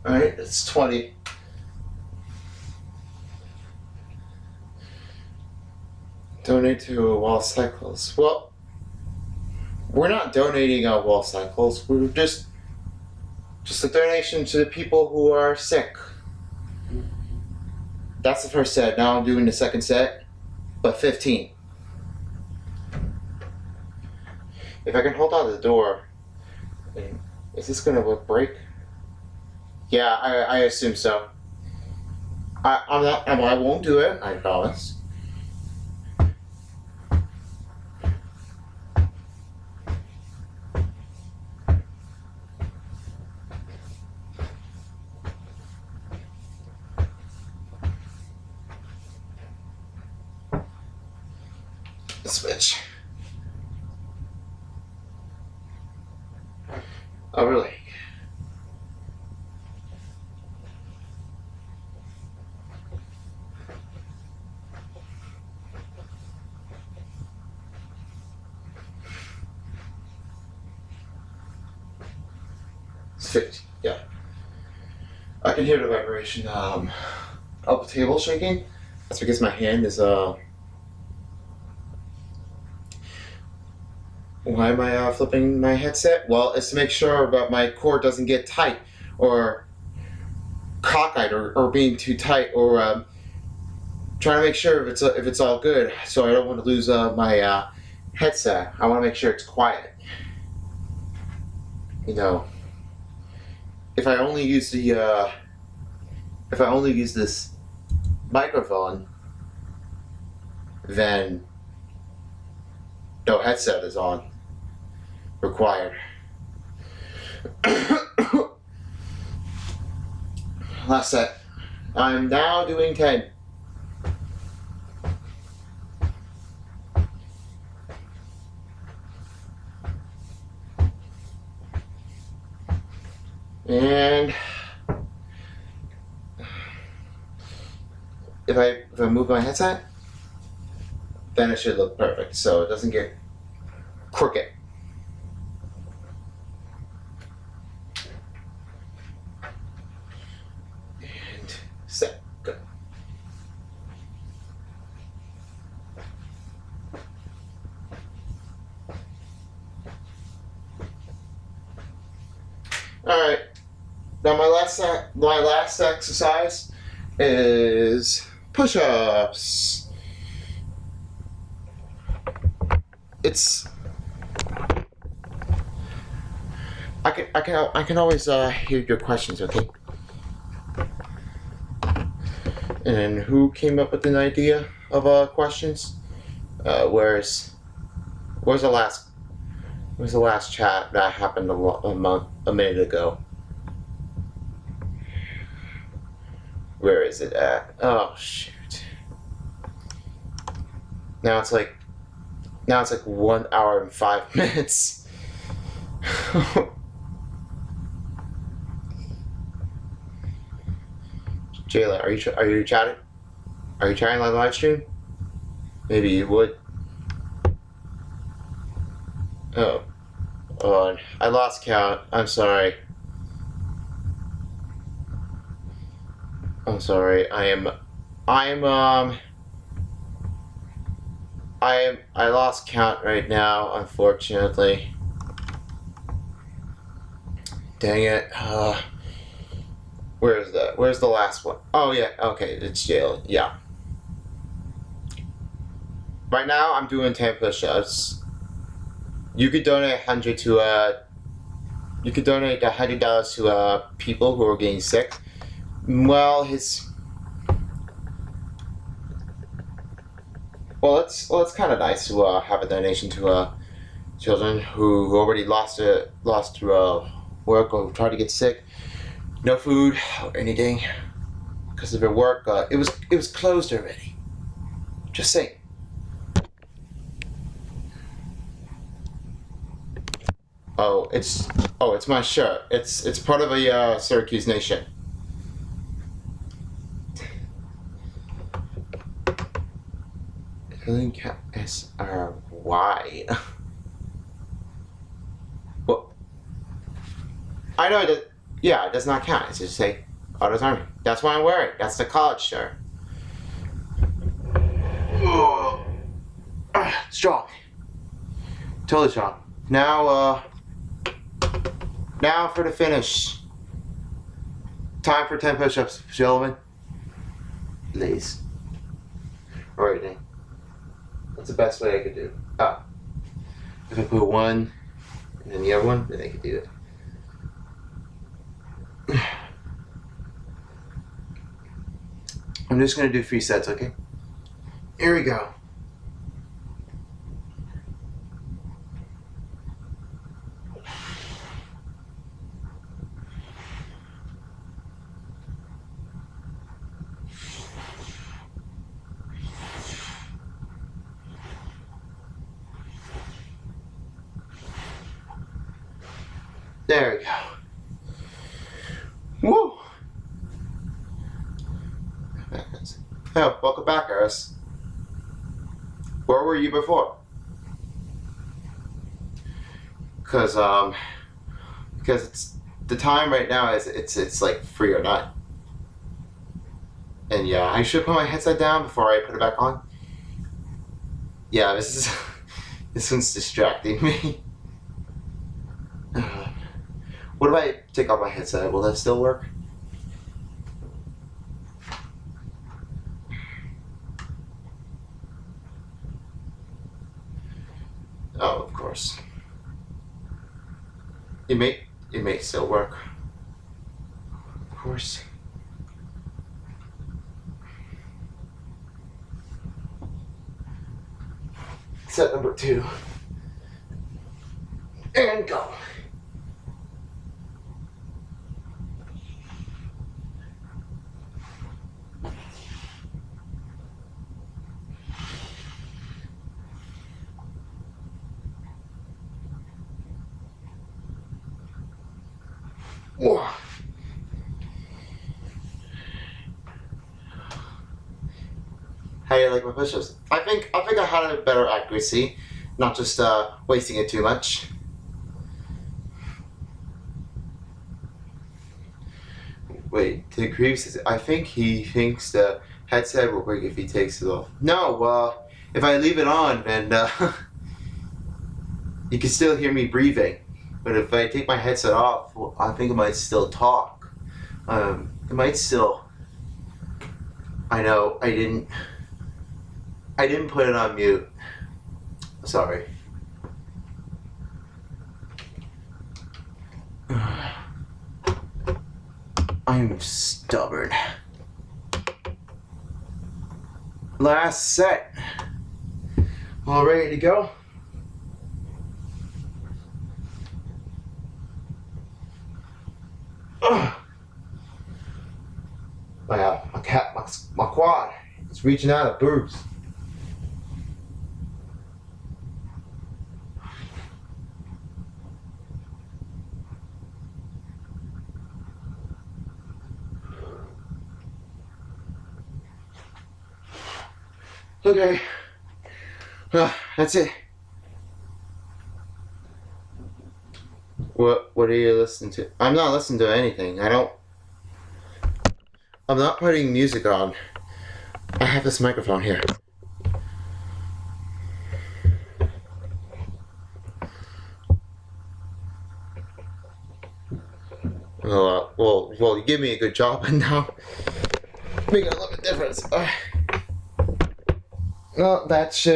Alright, it's 20. Donate to Wall Cycles. Well, we're not donating Wall Cycles. We're just a donation to the people who are sick. That's the first set. Now I'm doing the second set, but 15. If I can hold on to the door, is this gonna break? Yeah, I assume so. I won't do it, I promise. Switch. Oh, really? It's 50, yeah. I can hear the vibration of the table shaking. That's because my hand is Why am I flipping my headset? Well, it's to make sure that my cord doesn't get tight or cockeyed or being too tight, or trying to make sure if it's all good. So I don't want to lose my headset. I want to make sure it's quiet. You know, if I only use this microphone, then no headset is on. Required. Last set. I'm now doing 10. And if I move my headset, then it should look perfect, so it doesn't get crooked. And set. Good. All right. Now my last exercise is push-ups. I can always hear your questions, okay? And who came up with an idea of questions? Where's the last chat that happened a minute ago? Where is it at? Oh shoot! Now it's like 1 hour and 5 minutes. Jayla, are you chatting? Are you chatting on the live stream? Maybe you would. Oh, I lost count. I'm sorry. I'm sorry. I lost count right now, unfortunately. Dang it. Where is that? Where's the last one? Oh yeah, okay, it's Jayla. Yeah. Right now I'm doing 10 push-ups. You could donate $100 to people who are getting sick. Well, it's kind of nice to have a donation to children who already lost work or tried to get sick. No food or anything because of their work. It was closed already. Just saying. It's my shirt. It's part of a Syracuse Nation. SRY. Well, I know that. Yeah, it does not count. It's just say Autos Army. That's what I'm wearing. That's the college shirt. Strong. Totally strong. Now for the finish. Time for 10 push-ups, gentlemen. Please. Alright then. That's the best way I could do. If I put one and then the other one, then I could do it. I'm just gonna do 3 sets, okay? Here we go. There we go. Woo! Oh, welcome back, Eris. Where were you before? Because it's the time right now is it's like 3:09. And yeah, I should put my headset down before I put it back on. Yeah, this one's distracting me. What if I take off my headset? Will that still work? Oh, of course. It may still work. Of course. Set number 2. And go. Whoa. How do you like my push-ups? I think I had a better accuracy, not just wasting it too much. Wait, to Creeps, I think he thinks the headset will break if he takes it off. No, if I leave it on, then you can still hear me breathing. But if I take my headset off, well, I think it might still talk. It might still. I know I didn't put it on mute. Sorry. I'm stubborn. Last set. All ready to go? Ugh. My quad is reaching out of boobs. Okay. That's it. What are you listening to? I'm not listening to anything. I'm not putting music on. I have this microphone here. Well, you give me a good job, and now make a little bit difference. Well, that's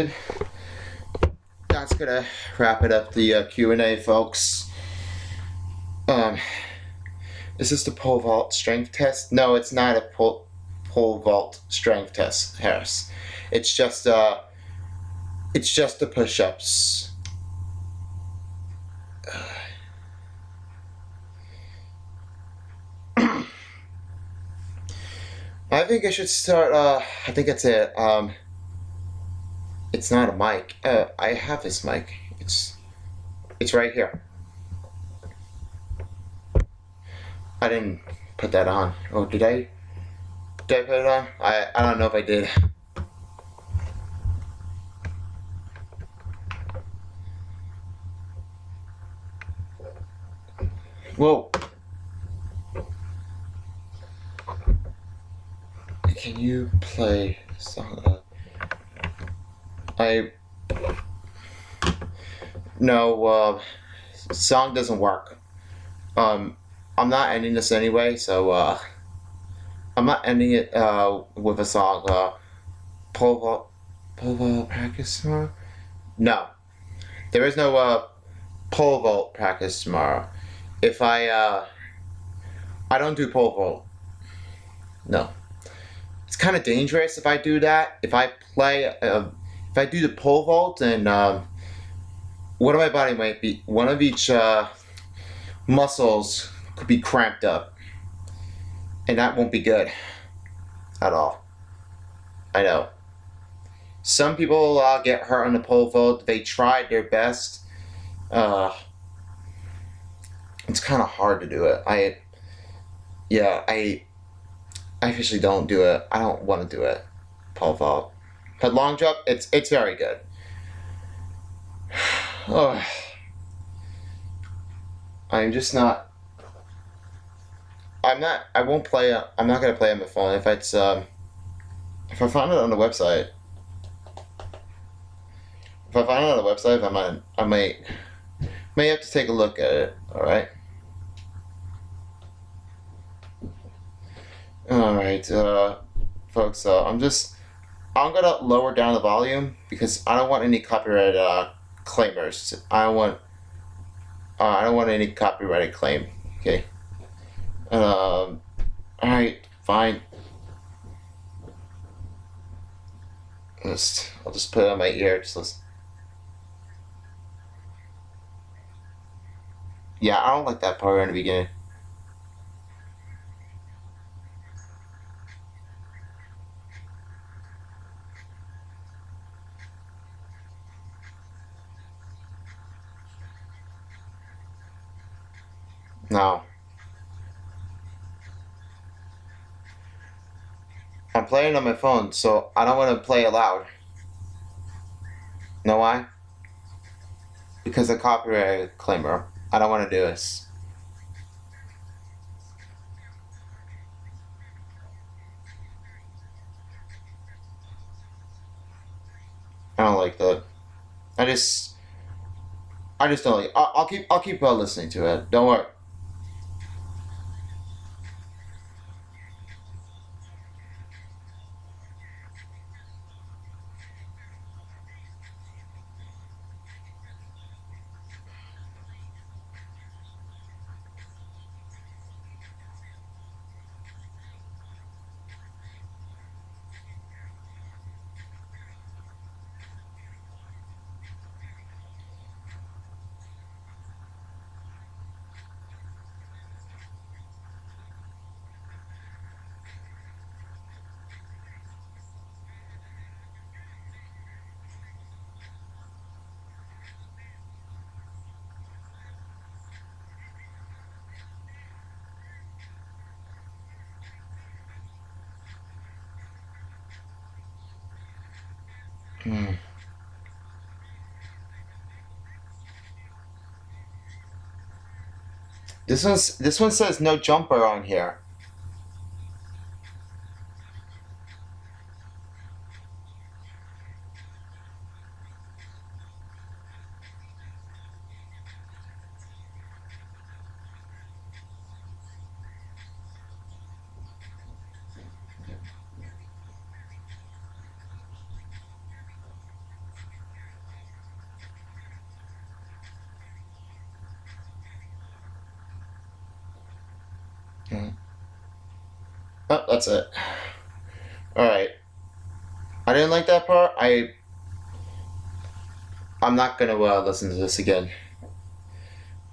gonna wrap it up the Q&A, folks. Is this the pole vault strength test? No, it's not a pole vault strength test, Harris. It's just the push-ups. I think I should start. I think that's it. It's not a mic. I have this mic. It's right here. I didn't put that on. Oh, did I? Did I put it on? I don't know if I did. Whoa. Can you play a song? No, song doesn't work. I'm not ending this anyway, so I'm not ending it with a song. Pole vault practice tomorrow? No, there is no pole vault practice tomorrow. If I don't do pole vault. No, it's kind of dangerous if I do that. If I do the pole vault, and one of my body might be, one of each muscles could be cramped up, and that won't be good at all. I know. Some people get hurt on the pole vault. They tried their best. It's kind of hard to do it. I officially don't do it. I don't want to do it. Pole vault. But long jump, it's very good. Oh, I'm just not. I won't play. I'm not gonna play on my phone if it's if I find it on the website. If I find it on the website, I may have to take a look at it. All right. All right, folks. I'm gonna lower down the volume because I don't want any copyright claimers. I don't want any copyrighted claim. Okay. All right, fine. I'll just put it on my ear. Just listen. Yeah, I don't like that part in the beginning. No. I'm playing on my phone, so I don't want to play it loud. Know why? Because of copyright claimer. I don't want to do this. I don't like that. I just don't like. I'll keep listening to it. Don't worry. Hmm. This one says no jumper on here. Hmm. Oh, that's it. All right. I didn't like that part. I'm not gonna listen to this again.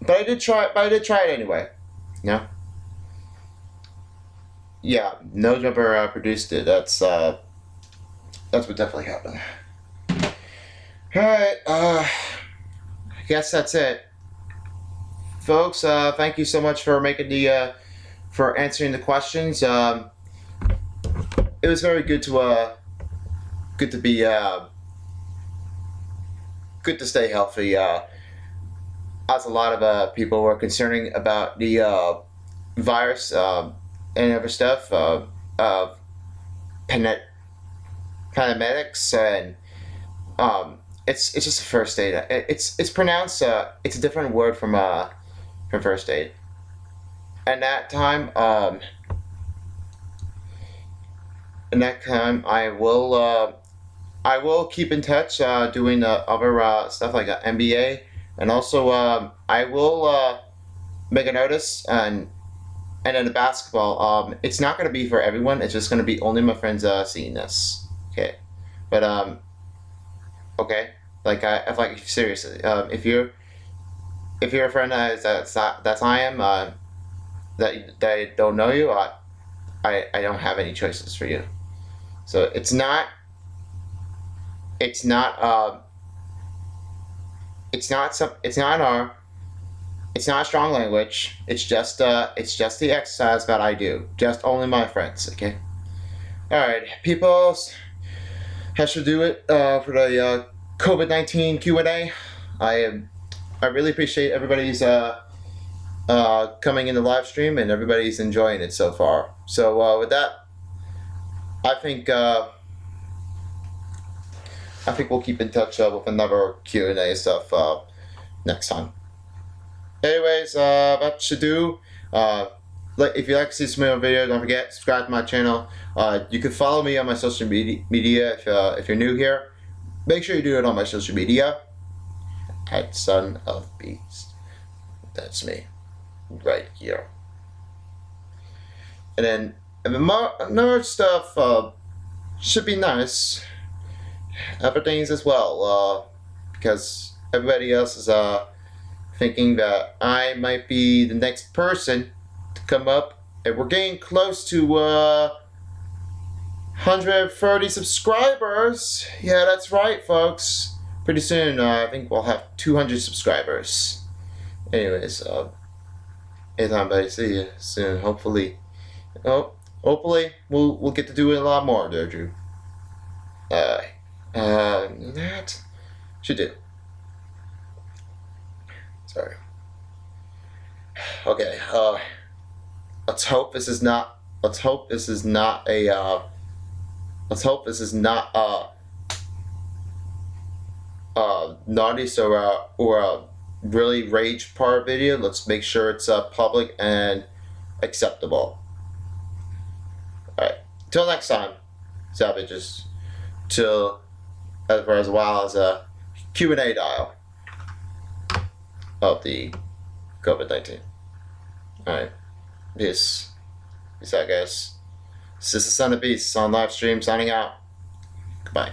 But I did try. But I did try it anyway. Yeah. Yeah. No jumper produced it. That's what definitely happened. All right. I guess that's it, folks. Thank you so much for making the for answering the questions. It was very good to be good to stay healthy. As a lot of people were concerning about the virus and other stuff of paramedics and it's just a first aid. It's pronounced it's a different word from first aid. And that time I will keep in touch doing other stuff like MBA, and also I will make a notice and then the basketball. It's not going to be for everyone. It's just going to be only my friends seeing this. Okay, but okay, like if like seriously, if you're a friend that's I am that don't know you, I don't have any choices for you. So it's not it's not it's not a strong language. It's just the exercise that I do. Just only my friends. Okay. All right, people. That should do it for the COVID-19 Q&A. I really appreciate everybody's coming in the live stream and everybody's enjoying it so far. So with that, I think we'll keep in touch with another Q&A stuff next time. Anyways, that should do. If you like to see some more videos, don't forget subscribe to my channel. You can follow me on my social media if you're new here. Make sure you do it on my social media at Son of Beast. That's me, right here. And then another stuff should be nice. Other things as well, because everybody else is thinking that I might be the next person to come up, and we're getting close to 130 subscribers. Yeah, that's right, folks. Pretty soon, I think we'll have 200 subscribers. Anyways, anytime I see you soon, hopefully. Oh, hopefully we'll get to do it a lot more, there, Drew. That should do. Sorry. Okay. Let's hope this is not. Let's hope this is not a. Let's hope this is not naughty or a really rage part video. Let's make sure it's public and acceptable. All right. Till next time, savages. Till as well as a Q&A dial of the COVID-19. Alright. Peace out, guys. This is the Son of Beast on live stream signing out. Goodbye.